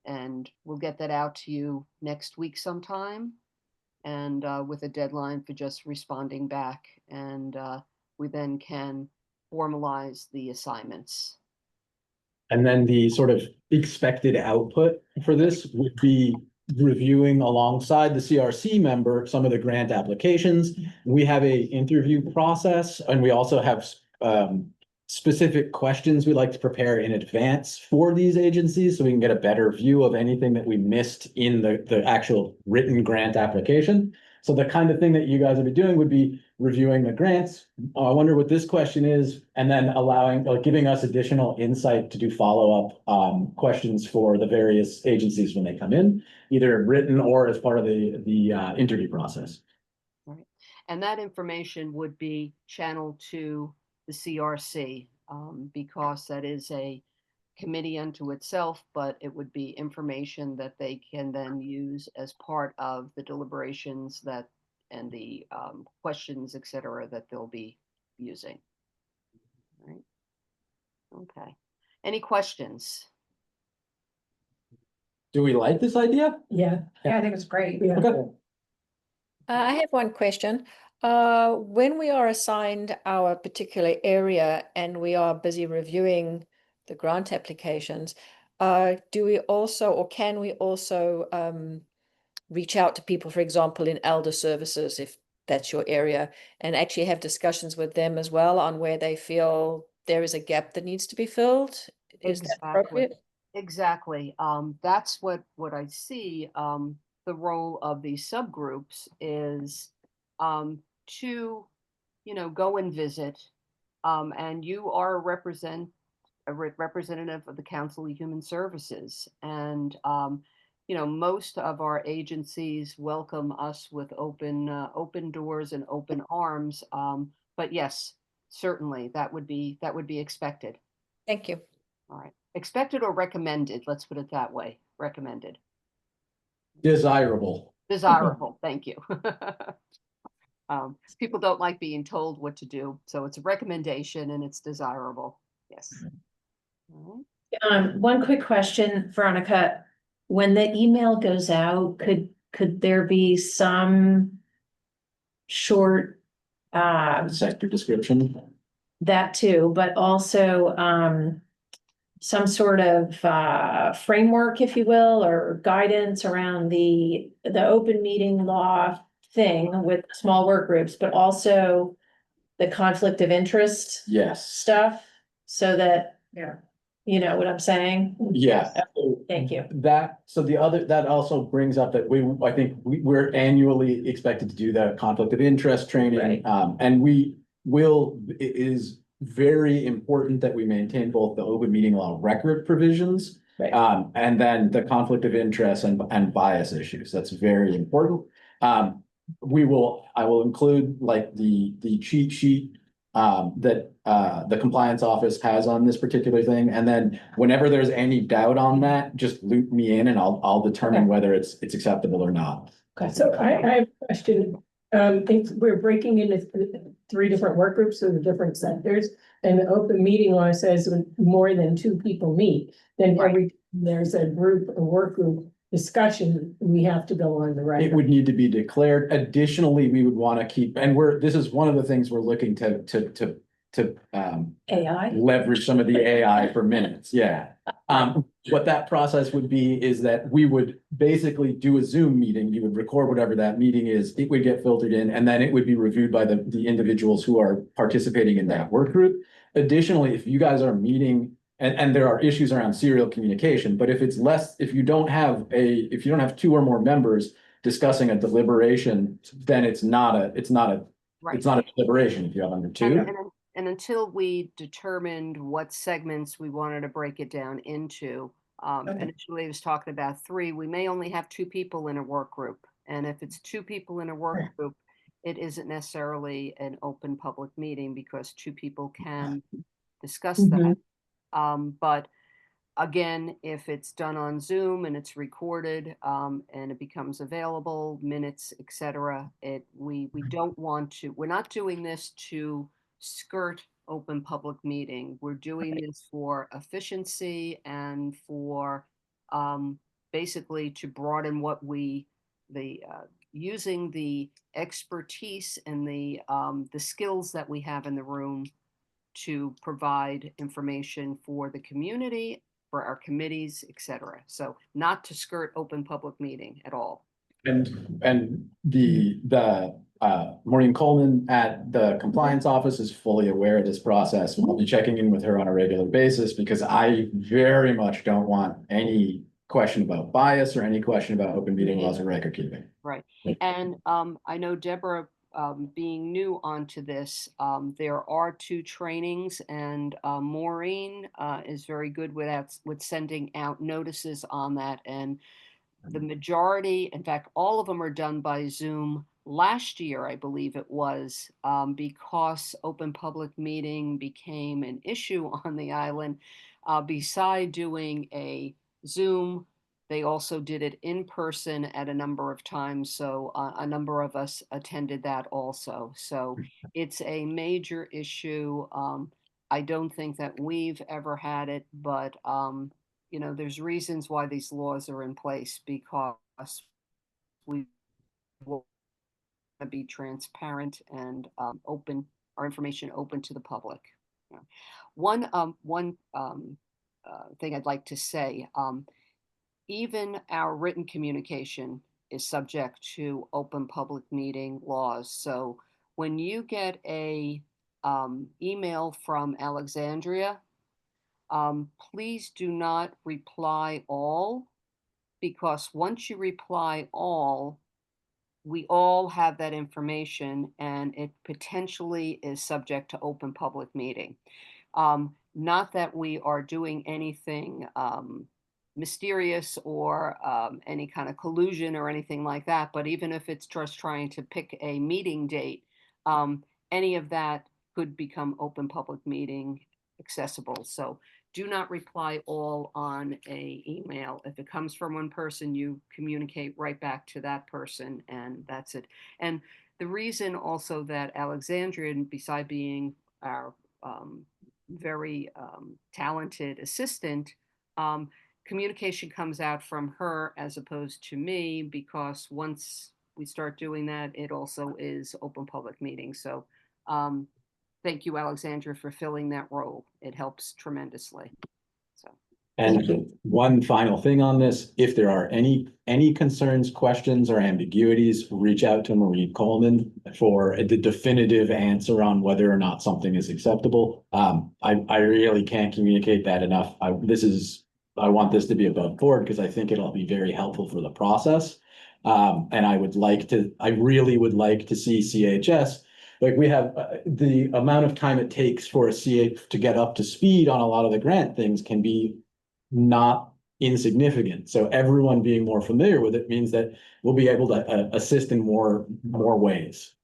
And we'll get that out to you next week sometime, and with a deadline for just responding back. And we then can formalize the assignments. And then the sort of expected output for this would be reviewing alongside the CRC member some of the grant applications. We have a interview process, and we also have specific questions we like to prepare in advance for these agencies, so we can get a better view of anything that we missed in the actual written grant application. So the kind of thing that you guys would be doing would be reviewing the grants. I wonder what this question is, and then allowing, giving us additional insight to do follow-up questions for the various agencies when they come in, either written or as part of the interview process. Right. And that information would be channeled to the CRC, because that is a committee unto itself, but it would be information that they can then use as part of the deliberations that and the questions, et cetera, that they'll be using. All right. Okay. Any questions? Do we like this idea? Yeah. Yeah, I think it's great. Yeah. Okay. I have one question. When we are assigned our particular area and we are busy reviewing the grant applications, do we also, or can we also reach out to people, for example, in elder services, if that's your area, and actually have discussions with them as well on where they feel there is a gap that needs to be filled? Is that appropriate? Exactly. That's what I see. The role of these subgroups is to, go and visit. And you are a representative of the Council of Human Services, and most of our agencies welcome us with open doors and open arms. But yes, certainly that would be expected. Thank you. All right. Expected or recommended, let's put it that way. Recommended. Desirable. Desirable, thank you. People don't like being told what to do, so it's a recommendation and it's desirable. Yes. All right. One quick question, Veronica. When the email goes out, could there be some short Sector description. that too, but also some sort of framework, if you will, or guidance around the open meeting law thing with small work groups, but also the conflict of interest Yes. stuff, so that, Yeah. you know what I'm saying? Yeah. Thank you. That also brings up that I think we're annually expected to do the conflict of interest training. Right. And it is very important that we maintain both the open meeting law record provisions. Right. And then the conflict of interest and bias issues. That's very important. I will include like the cheat sheet that the compliance office has on this particular thing. And then whenever there's any doubt on that, just loop me in and I'll determine Okay. whether it's acceptable or not. Okay. So I have a question. If we're breaking into 3 different work groups with different sectors, and the open meeting law says when more than 2 people meet, then there's a work group discussion, we have to go on the It record. would need to be declared. Additionally, we would want to keep, and this is one of the things we're looking to AI? leverage some of the AI for minutes. Yeah. What that process would be is that we would basically do a Zoom meeting. You would record whatever that meeting is. It would get filtered in, and then it would be reviewed by the individuals who are participating in that work group. Additionally, if you guys are meeting, and there are issues around serial communication, but if you don't have 2 or more members discussing a deliberation, then it's not a Right. it's not a deliberation if you have under And, two. and until we determined what segments we wanted to break it down into, Okay. initially I was talking about 3, we may only have 2 people in a work group. And if it's 2 people in a work group, it isn't necessarily an open public meeting because 2 people can discuss that. But again, if it's done on Zoom and it's recorded, and it becomes available, minutes, etc., we don't want to, we're not doing this to skirt open public meeting. We're doing this for efficiency and for basically to broaden what using the expertise and the skills that we have in the room to provide information for the community, for our committees, etc. So not to skirt open public meeting at all. And the Maureen Coleman at the compliance office is fully aware of this process. We'll be checking in with her on a regular basis because I very much don't want any question about bias or any question about open meeting laws or record keeping. Right. And I know Deborah, being new onto this, there are 2 trainings, and Maureen is very good with sending out notices on that. And the majority, in fact, all of them are done by Zoom. Last year, I believe it was, because open public meeting became an issue on the island. Beside doing a Zoom, they also did it in person at a number of times. So a number of us attended that also. So it's a major issue. I don't think that we've ever had it, but you know, there's reasons why these laws are in place because we want to be transparent and open our information open to the public. Yeah. One thing I'd like to say, even our written communication is subject to open public meeting laws. So when you get a email from Alexandria, please do not reply all, because once you reply all, we all have that information and it potentially is subject to open public meeting. Not that we are doing anything mysterious or any kind of collusion or anything like that, but even if it's just trying to pick a meeting date, any of that could become open public meeting accessible. So do not reply all on a email. If it comes from one person, you communicate right back to that person, and that's it. And the reason also that Alexandria, beside being our very talented assistant, communication comes out from her as opposed to me, because once we start doing that, it also is open public meeting. So thank you, Alexandra, for filling that role. It helps tremendously. So. And one final thing on this, if there are any concerns, questions, or ambiguities, reach out to Maureen Coleman for the definitive answer on whether or not something is acceptable. I really can't communicate that enough. I want this to be above board because I think it'll be very helpful for the process. And I really would like to see CHS. Like we have the amount of time it takes for a CH to get up to speed on a lot of the grant things can be not insignificant. So everyone being more familiar with it means that we'll be able to assist in more ways.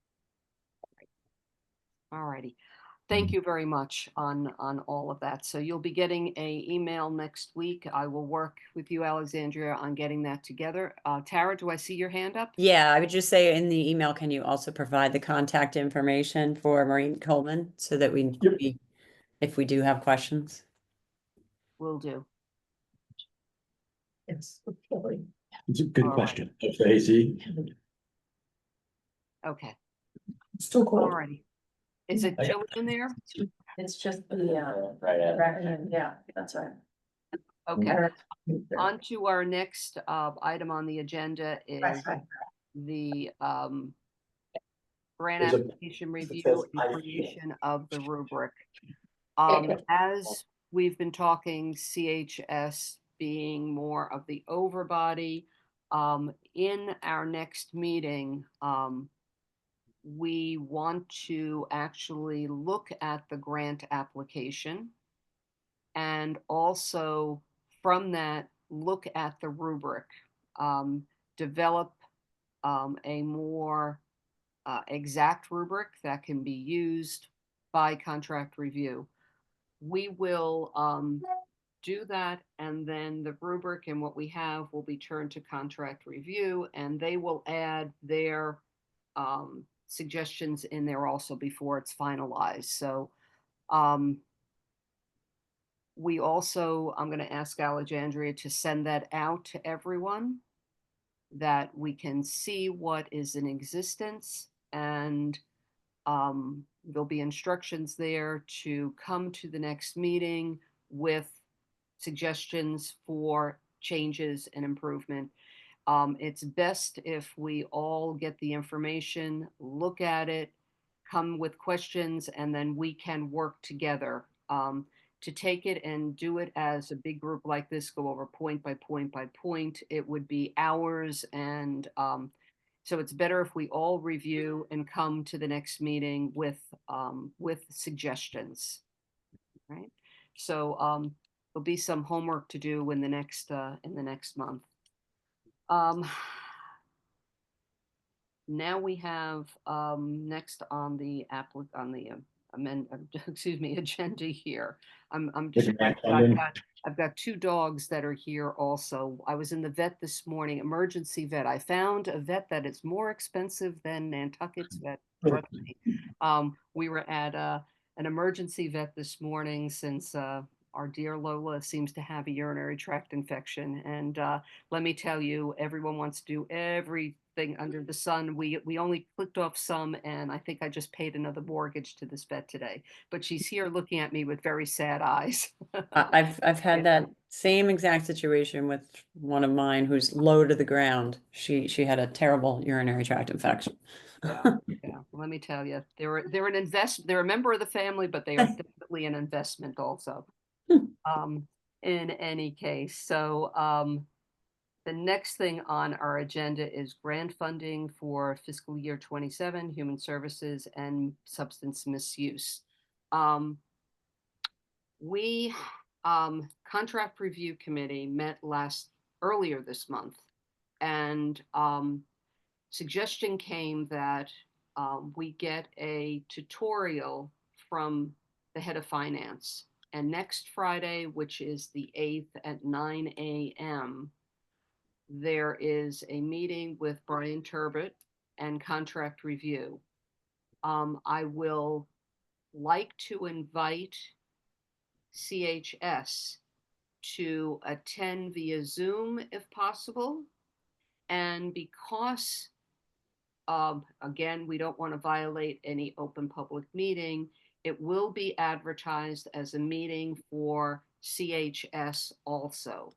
All righty. Thank you very much on all of that. So you'll be getting an email next week. I will work with you, Alexandria, on getting that together. Tara, do I see your hand up? Yeah, I would just say in the email, can you also provide the contact information for Maureen Coleman so that if we do have questions? Will do. It's okay. It's a good All right. question. AC. Okay. Still All cold. righty. Is it chilly in there? It's just Yeah, that's right. Okay. On to our next item on the agenda is the grant There's a- application it says review and I- creation of the rubric. As we've been talking, CHS being more of the overbody, in our next meeting, we want to actually look at the grant application and also from that, look at the rubric, develop a more exact rubric that can be used by contract review. We will do that, and then the rubric and what we have will be turned to contract review, and they will add their suggestions in there also before it's finalized. So we also, I'm going to ask Alexandria to send that out to everyone, that we can see what is in existence, and there'll be instructions there to come to the next meeting with suggestions for changes and improvement. It's best if we all get the information, look at it, come with questions, and then we can work together. To take it and do it as a big group like this, go over point by point by point, it would be hours. And so it's better if we all review and come to the next meeting with suggestions, right? So there'll be some homework to do in the next month. Now we have next on the agenda here. I'm distracted. I've got two dogs that are here also. I was in the vet this morning, emergency vet. I found a vet that is more expensive than Nantucket's vet. Trust me. We were at an emergency vet this morning since our dear Lola seems to have a urinary tract infection. And let me tell you, everyone wants to do everything under the sun. We only clicked off some, and I think I just paid another mortgage to this vet today. But she's here looking at me with very sad eyes. I've had that same exact situation with one of mine who's low to the ground. She had a terrible urinary tract infection. Yeah. Let me tell you, they're a member of the family, but they are definitely an investment also. In any case, so the next thing on our agenda is grant funding for fiscal year 27, human services and substance misuse. We contract review committee met earlier this month, and suggestion came that we get a tutorial from the head of finance. And next Friday, which is the 8th at 9 a.m., there is a meeting with Brian Turbot and contract review. I will like to invite CHS to attend via Zoom if possible. And because again, we don't want to violate any open public meeting, it will be advertised as a meeting for CHS also.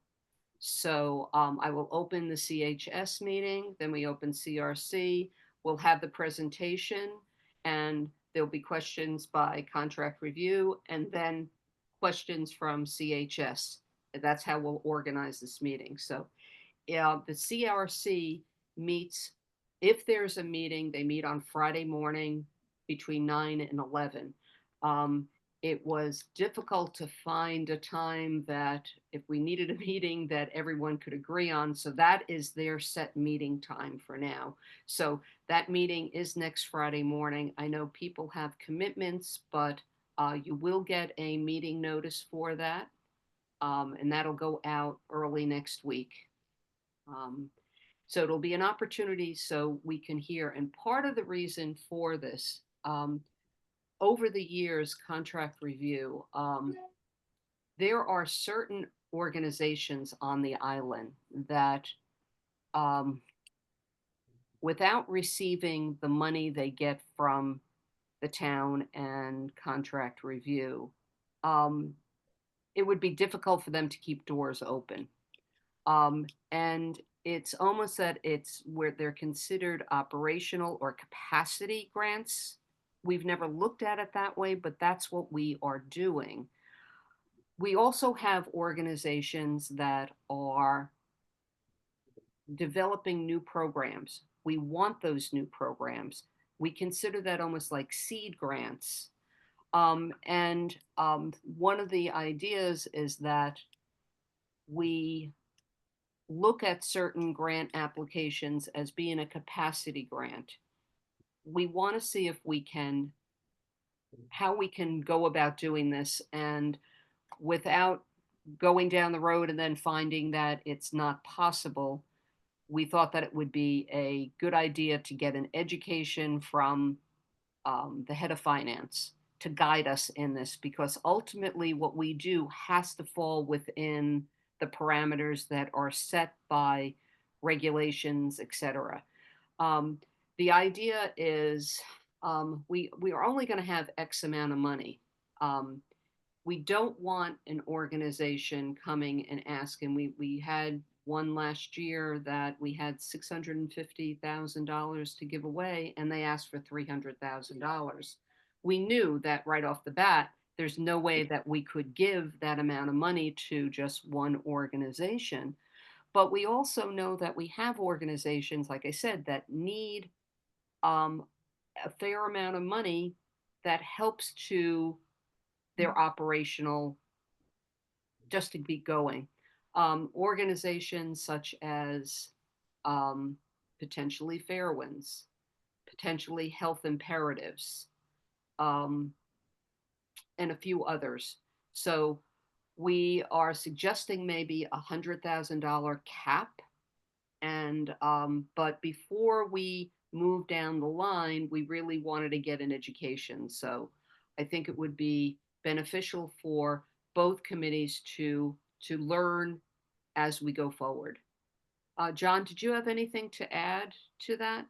So I will open the CHS meeting, then we open CRC, we'll have the presentation, and there'll be questions by contract review, and then questions from CHS. That's how we'll organize this meeting. So the CRC meets, if there's a meeting, they meet on Friday morning between 9 and 11. It was difficult to find a time that if we needed a meeting that everyone could agree on. So that is their set meeting time for now. So that meeting is next Friday morning. I know people have commitments, but you will get a meeting notice for that. And that'll go out early next week. So it'll be an opportunity so we can hear. And part of the reason for this, over the years, contract review, there are certain organizations on the island that, without receiving the money they get from the town and contract review, it would be difficult for them to keep doors open. And it's almost that it's where they're considered operational or capacity grants. We've never looked at it that way, but that's what we are doing. We also have organizations that are developing new programs. We want those new programs. we consider that almost like seed grants. One of the ideas is that we look at certain grant applications as being a capacity grant. We want to see if we can, how we can go about doing this, and without going down the road and then finding that it's not possible, we thought that it would be a good idea to get an education from the head of finance to guide us in this, because ultimately what we do has to fall within the parameters that are set by regulations, etc. The idea is we are only going to have X amount of money. We don't want an organization coming and asking. We had one last year that we had $650,000 to give away, and they asked for $300,000. We knew that right off the bat, there's no way that we could give that amount of money to just one organization. But we also know that we have organizations, like I said, that need a fair amount of money that helps to their operational, just to be going. Organizations such as potentially Fairwinds, potentially Health Imperatives, and a few others. So we are suggesting maybe $100,000 cap. And but before we move down the line, we really wanted to get an education. So I think it would be beneficial for both committees to learn as we go forward. John, did you have anything to add to that?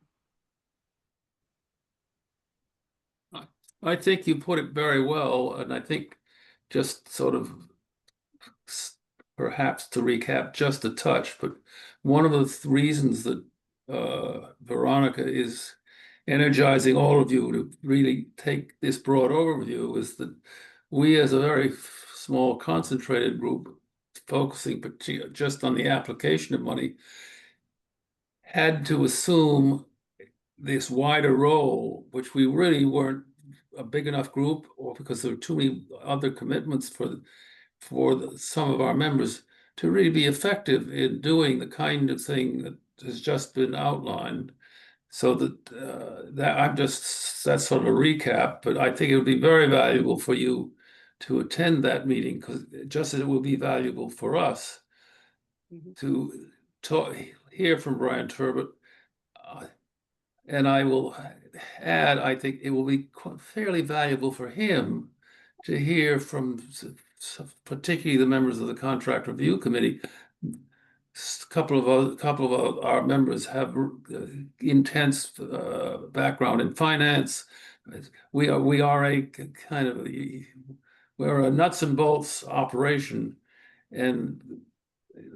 I think you put it very well, and I think just sort of perhaps to recap just a touch, but one of the reasons that Veronica is energizing all of you to really take this broad overview is that we, as a very small concentrated group focusing just on the application of money, had to assume this wider role, which we really weren't a big enough group, or because there were too many other commitments for some of our members to really be effective in doing the kind of thing that has just been outlined. So that's sort of a recap, but I think it would be very valuable for you to attend that meeting, because just as it will be valuable for us to hear from Brian Turbot. And I will add, I think it will be fairly valuable for him to hear from particularly the members of the Contract Review Committee. A couple of our members have intense background in finance. We are a kind of we're a nuts and bolts operation, and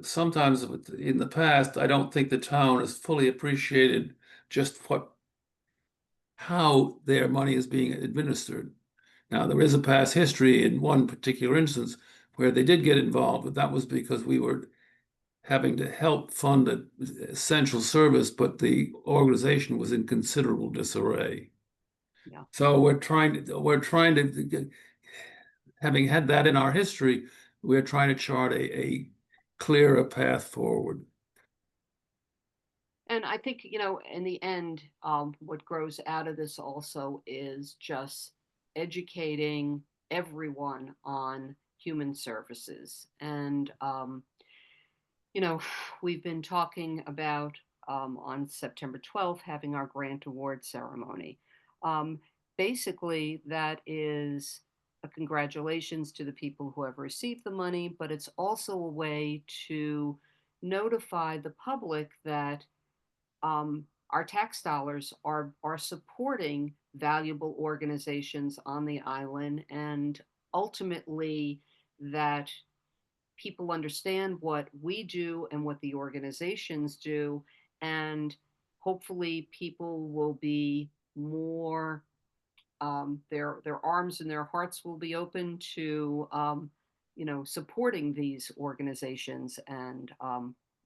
sometimes in the past, I don't think the town has fully appreciated just how their money is being administered. Now, there is a past history in one particular instance where they did get involved, but that was because we were having to help fund an essential service, but the organization was in considerable disarray. Yeah. So we're trying to, having had that in our history, we're trying to chart a clearer path forward. And I think, in the end, what grows out of this also is just educating everyone on human services. And, we've been talking about on September 12th having our grant award ceremony. Basically, that is a congratulations to the people who have received the money, but it's also a way to notify the public that our tax dollars are supporting valuable organizations on the island, and ultimately that people understand what we do and what the organizations do, and hopefully people will be more their arms and their hearts will be open to supporting these organizations and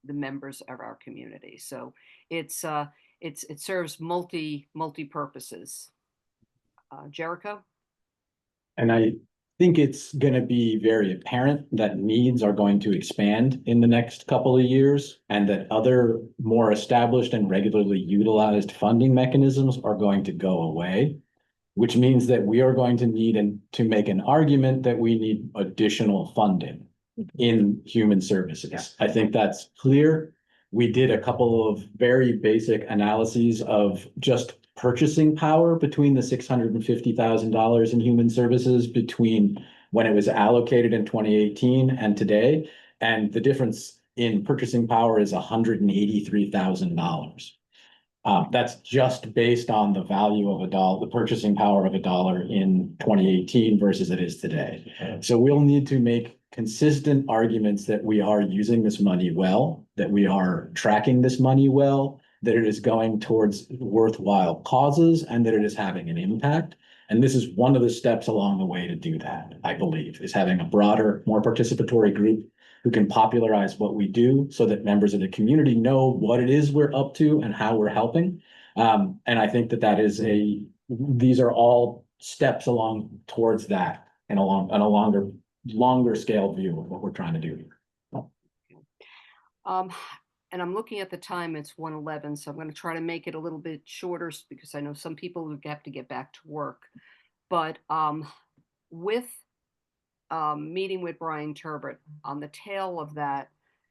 the members of our community. So it serves multi purposes. Jericho? And I think it's going to be very apparent that needs are going to expand in the next couple of years, and that other more established and regularly utilized funding mechanisms are going to go away, which means that we are going to need to make an argument that we need additional funding in human services. I think that's clear. We did a couple of very basic analyses of just purchasing power between the $650,000 in human services between when it was allocated in 2018 and today. And the difference in purchasing power is $183,000. That's just based on the value of the purchasing power of $1 in 2018 versus it is today. So we'll need to make consistent arguments that we are using this money well, that we are tracking this money well, that it is going towards worthwhile causes, and that it is having an impact. And this is one of the steps along the way to do that, I believe, is having a broader, more participatory group who can popularize what we do so that members of the community know what it is we're up to and how we're helping. And I think that these are all steps along towards that and a longer scale view of what we're trying to do here. And I'm looking at the time, it's 1:11, so I'm going to try to make it a little bit shorter because I know some people have to get back to work. But with meeting with Brian Turbot, on the tail of that,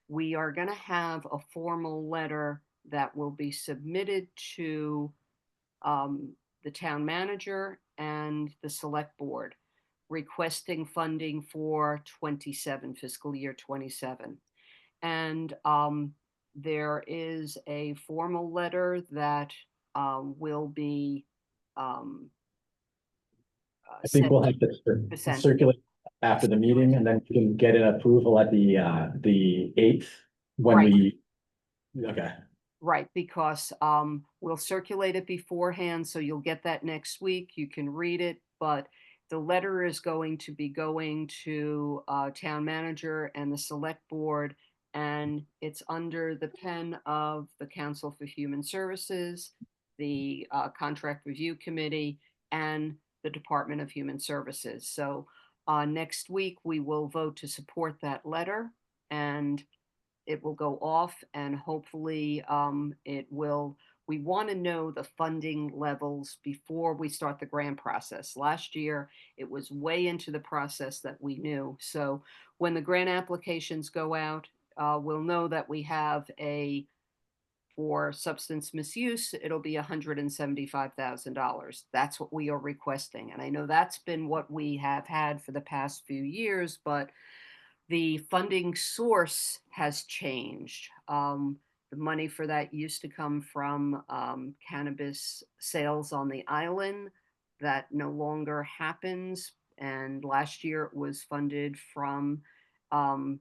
we are going to have a formal letter that will be submitted to the town manager and the select board requesting funding for fiscal year 27. And there is a formal letter that will be I think we'll have to circulate after the meeting, and then we can get an approval at the 8th when Right. Okay. Right, because we'll circulate it beforehand, so you'll get that next week. You can read it, but the letter is going to be going to town manager and the select board, and it's under the pen of the Council for Human Services, the Contract Review Committee, and the Department of Human Services. So next week, we will vote to support that letter, and it will go off, and hopefully we want to know the funding levels before we start the grant process. Last year, it was way into the process that we knew. So when the grant applications go out, we'll know that we have for substance misuse, it'll be $175,000. That's what we are requesting. And I know that's been what we have had for the past few years, but the funding source has changed. The money for that used to come from cannabis sales on the island. That no longer happens. And last year it was funded from Fund.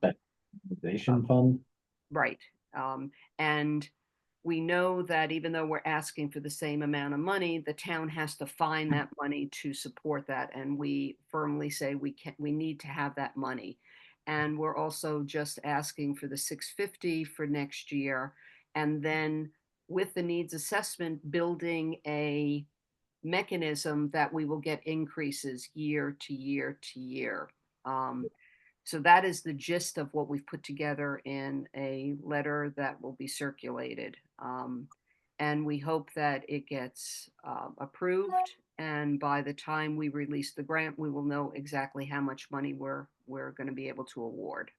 Right. And we know that even though we're asking for the same amount of money, the town has to find that money to support that. And we firmly say we need to have that money. And we're also just asking for the $650 for next year. And then with the needs assessment, building a mechanism that we will get increases year to year to year. So that is the gist of what we've put together in a letter that will be circulated. And we hope that it gets approved. And by the time we release the grant, we will know exactly how much money we're going to be able to award.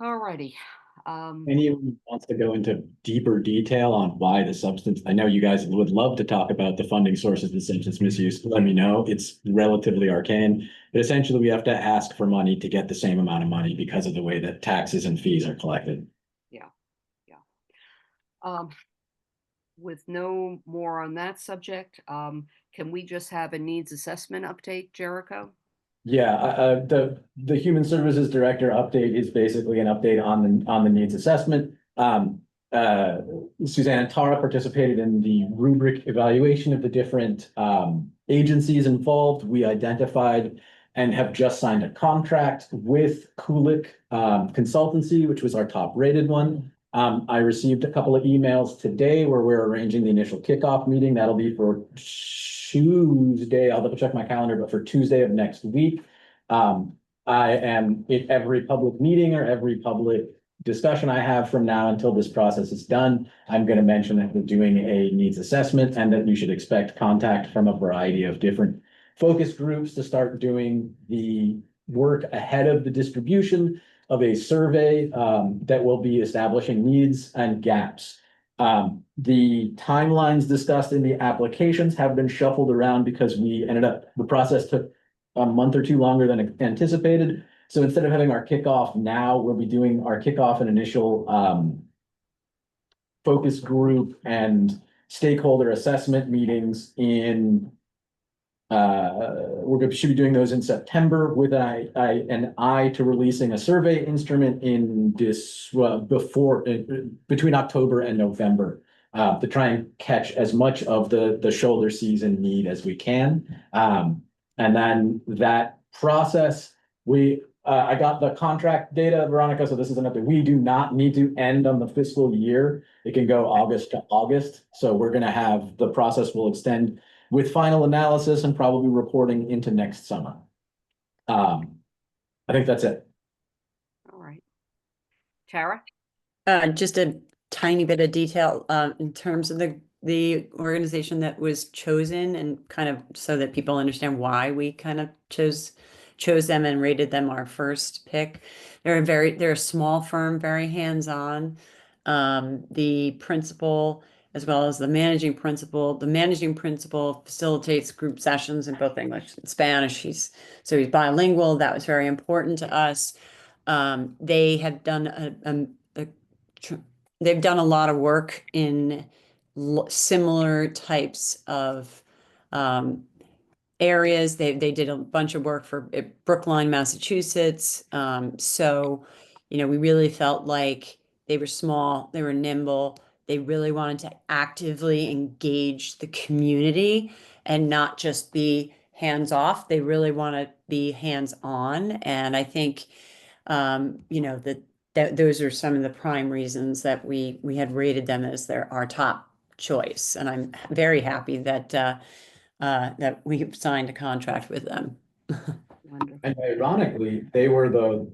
All righty. Anyone wants to go into deeper detail on why the substance? I know you guys would love to talk about the funding sources of substance misuse. Let me know. It's relatively arcane, but essentially we have to ask for money to get the same amount of money because of the way that taxes and fees are collected. Yeah. With no more on that subject, can we just have a needs assessment update, Jericho? Yeah, the Human Services Director update is basically an update on the needs assessment. Suzanne and Tara participated in the rubric evaluation of the different agencies involved. We identified and have just signed a contract with Kulik Consultancy, which was our top rated one. I received a couple of emails today where we're arranging the initial kickoff meeting. That'll be for Tuesday. I'll double check my calendar, but for Tuesday of next week. I am at every public meeting or every public discussion I have from now until this process is done, I'm going to mention that we're doing a needs assessment and that you should expect contact from a variety of different focus groups to start doing the work ahead of the distribution of a survey that will be establishing needs and gaps. The timelines discussed in the applications have been shuffled around because the process took a month or two longer than anticipated. So instead of having our kickoff now, we'll be doing our kickoff and initial focus group and stakeholder assessment meetings in should be doing those in September with an eye to releasing a survey instrument in this between October and November to try and catch as much of the shoulder season need as we can. And then that process, I got the contract data, Veronica, so this is an update. We do not need to end on the fiscal year. It can go August to August. So we're gonna have, the process will extend with final analysis and probably reporting into next summer. I think that's it. All right. Tara? Just a tiny bit of detail in terms of the organization that was chosen, and kind of so that people understand why we kind of chose them and rated them our first pick. They're a small firm, very hands-on. The principal, as well as the managing principal facilitates group sessions in both English and Spanish. He's bilingual. That was very important to us. They have done they've done a lot of work in similar types of areas. They did a bunch of work for Brookline, Massachusetts. So, we really felt like they were small, they were nimble. They really wanted to actively engage the community and not just be hands off. They really want to be hands on. And I think, that those are some of the prime reasons that we had rated them as our top choice. And I'm very happy that that we signed a contract with them. Wonderful. And ironically, they were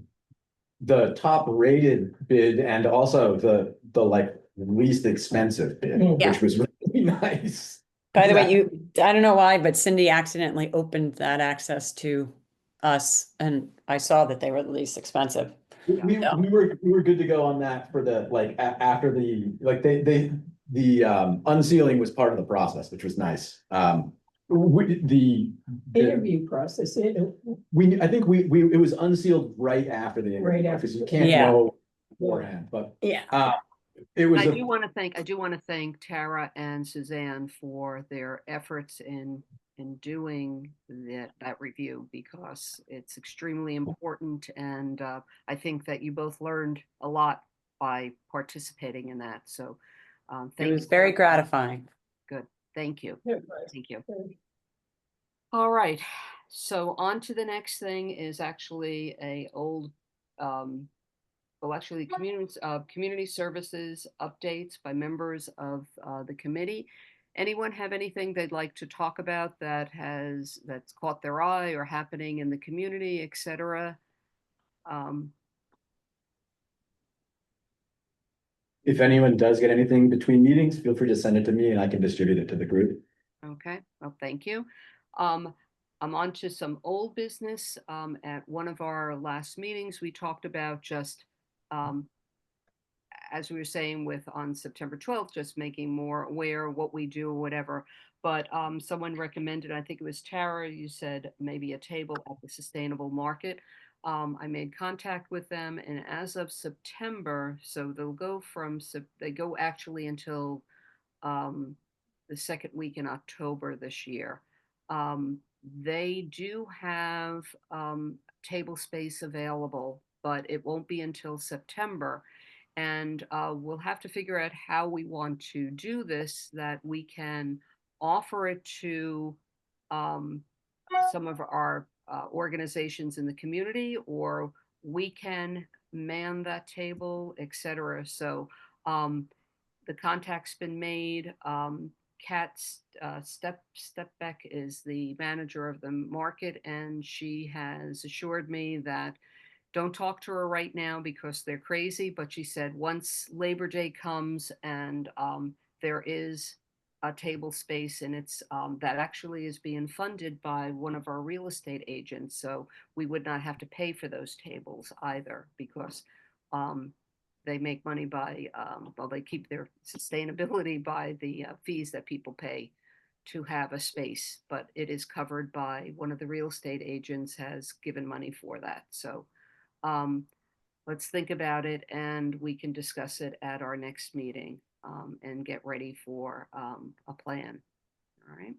the top rated bid and also the like least expensive bid, Yeah. which was really nice. By the way, I don't know why, but Cindy accidentally opened that access to us, and I saw that they were the least expensive. We were good to go on that for the after the unsealing was part of the process, which was nice. The Interview process, I think it was unsealed right after the interview, Right after. because you can't Yeah. know beforehand, but Yeah. it was I do want to thank Tara and Suzanne for their efforts in doing that review, because it's extremely important, and I think that you both learned a lot by participating in that. So It thank was you. very gratifying. Good. Thank you. It was. Thank you. All right. So on to the next thing is actually community services updates by members of the committee. Anyone have anything they'd like to talk about that's caught their eye or happening in the community, etc.? If anyone does get anything between meetings, feel free to send it to me and I can distribute it to the group. Okay, well, thank you. I'm on to some old business. At one of our last meetings, we talked about just, as we were saying on September 12th, just making more aware of what we do or whatever. But someone recommended, I think it was Tara, you said maybe a table at the Sustainable Market. I made contact with them, and as of September, so they go actually until the second week in October this year. They do have table space available, but it won't be until September. And we'll have to figure out how we want to do this, that we can offer it to some of our organizations in the community, or we can man that table, etc. So the contact's been made. Kat Stepbeck is the manager of the market, and she has assured me that don't talk to her right now because they're crazy. But she said once Labor Day comes and there is a table space, and it's that actually is being funded by one of our real estate agents, so we would not have to pay for those tables either, because they make money by well, they keep their sustainability by the fees that people pay to have a space, but it is covered by one of the real estate agents has given money for that. So let's think about it, and we can discuss it at our next meeting and get ready for a plan. All right.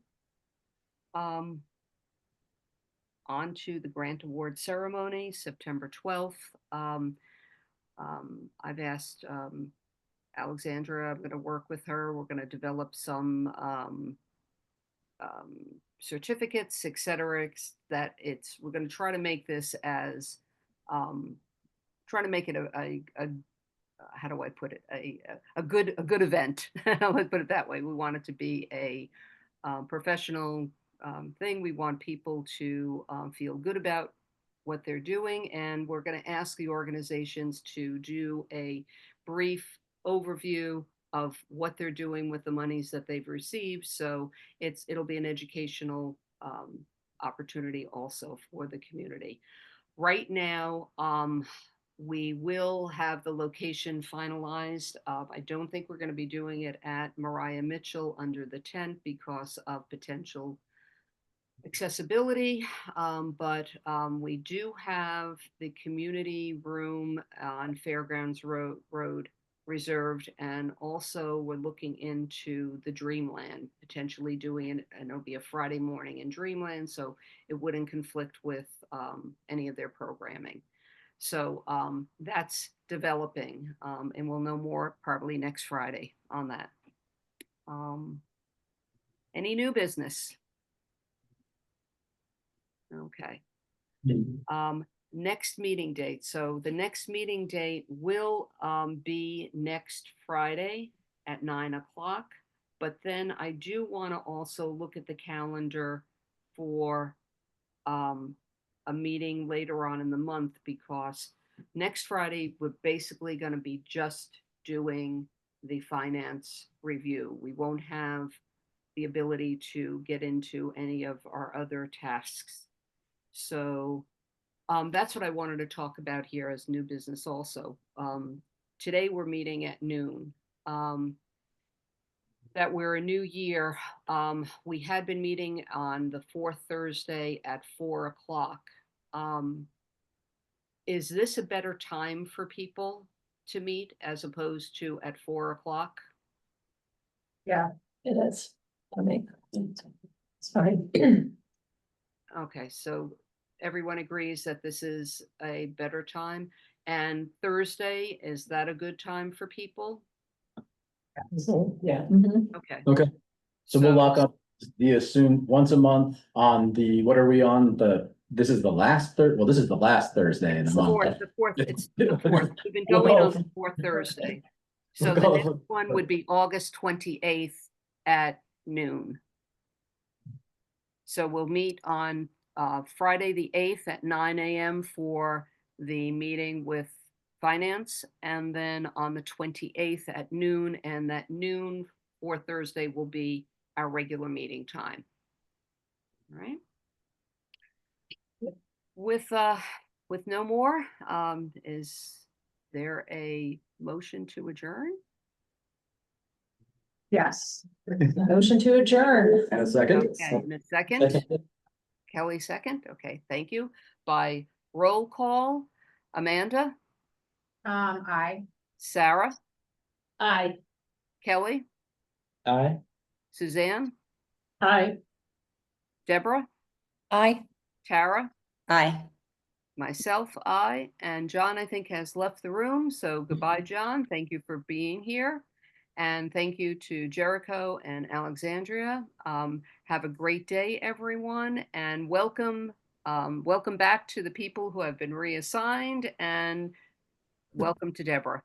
On to the grant award ceremony, September 12th. I've asked Alexandra, I'm going to work with her. We're going to develop some certificates, et cetera, that we're going to try to make this as, try to make it a how do I put it, a good event. Let's put it that way. We want it to be a professional thing. We want people to feel good about what they're doing, and we're going to ask the organizations to do a brief overview of what they're doing with the monies that they've received. So it'll be an educational opportunity also for the community. Right now, we will have the location finalized. I don't think we're going to be doing it at Mariah Mitchell under the tent because of potential accessibility, but we do have the community room on Fairgrounds Road reserved, and also we're looking into the Dreamland, potentially doing it, and it'll be a Friday morning in Dreamland, so it wouldn't conflict with any of their programming. So that's developing, and we'll know more probably next Friday on that. Any new business? Okay. Next meeting date. So the next meeting date will be next Friday at 9 o'clock. But then I do want to also look at the calendar for a meeting later on in the month, because next Friday we're basically going to be just doing the finance review. We won't have the ability to get into any of our other tasks. So that's what I wanted to talk about here as new business also. Today we're meeting at noon. That we're a new year. We had been meeting on the fourth Thursday at 4 o'clock. Is this a better time for people to meet as opposed to at 4 o'clock? Yeah, it is. I mean, it's fine. Okay, so everyone agrees that this is a better time. And Thursday, is that a good time for people? Yeah. Okay. Okay, so we'll lock up the assumed once a month on the, what are we on, this is the last well, this is the last Thursday in the month. The fourth, it's the fourth. We've been going on the fourth Thursday. So the next one would be August 28th at noon. So we'll meet on Friday the 8th at 9 a.m. for the meeting with finance, and then on the 28th at noon, and that noon for Thursday will be our regular meeting time. All right. With no more, is there a motion to adjourn? Yes. Motion to adjourn. And a second? Okay, and a second. Kelly second. Okay, thank you. By roll call, Amanda, Aye. Sarah, Aye. Kelly, Aye. Suzanne, Aye. Deborah, Aye. Tara, Aye. myself, I, and John, I think, has left the room. So goodbye, John. Thank you for being here. And thank you to Jericho and Alexandria. Have a great day, everyone, and welcome welcome back to the people who have been reassigned, and welcome to Deborah.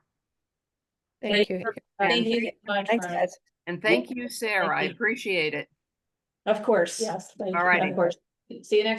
Thank you. Thank you so much. Thanks, Mara. guys. And thank you, Sarah. I you. appreciate it. Of course. Yes, thank All you. righty. Of course. See you next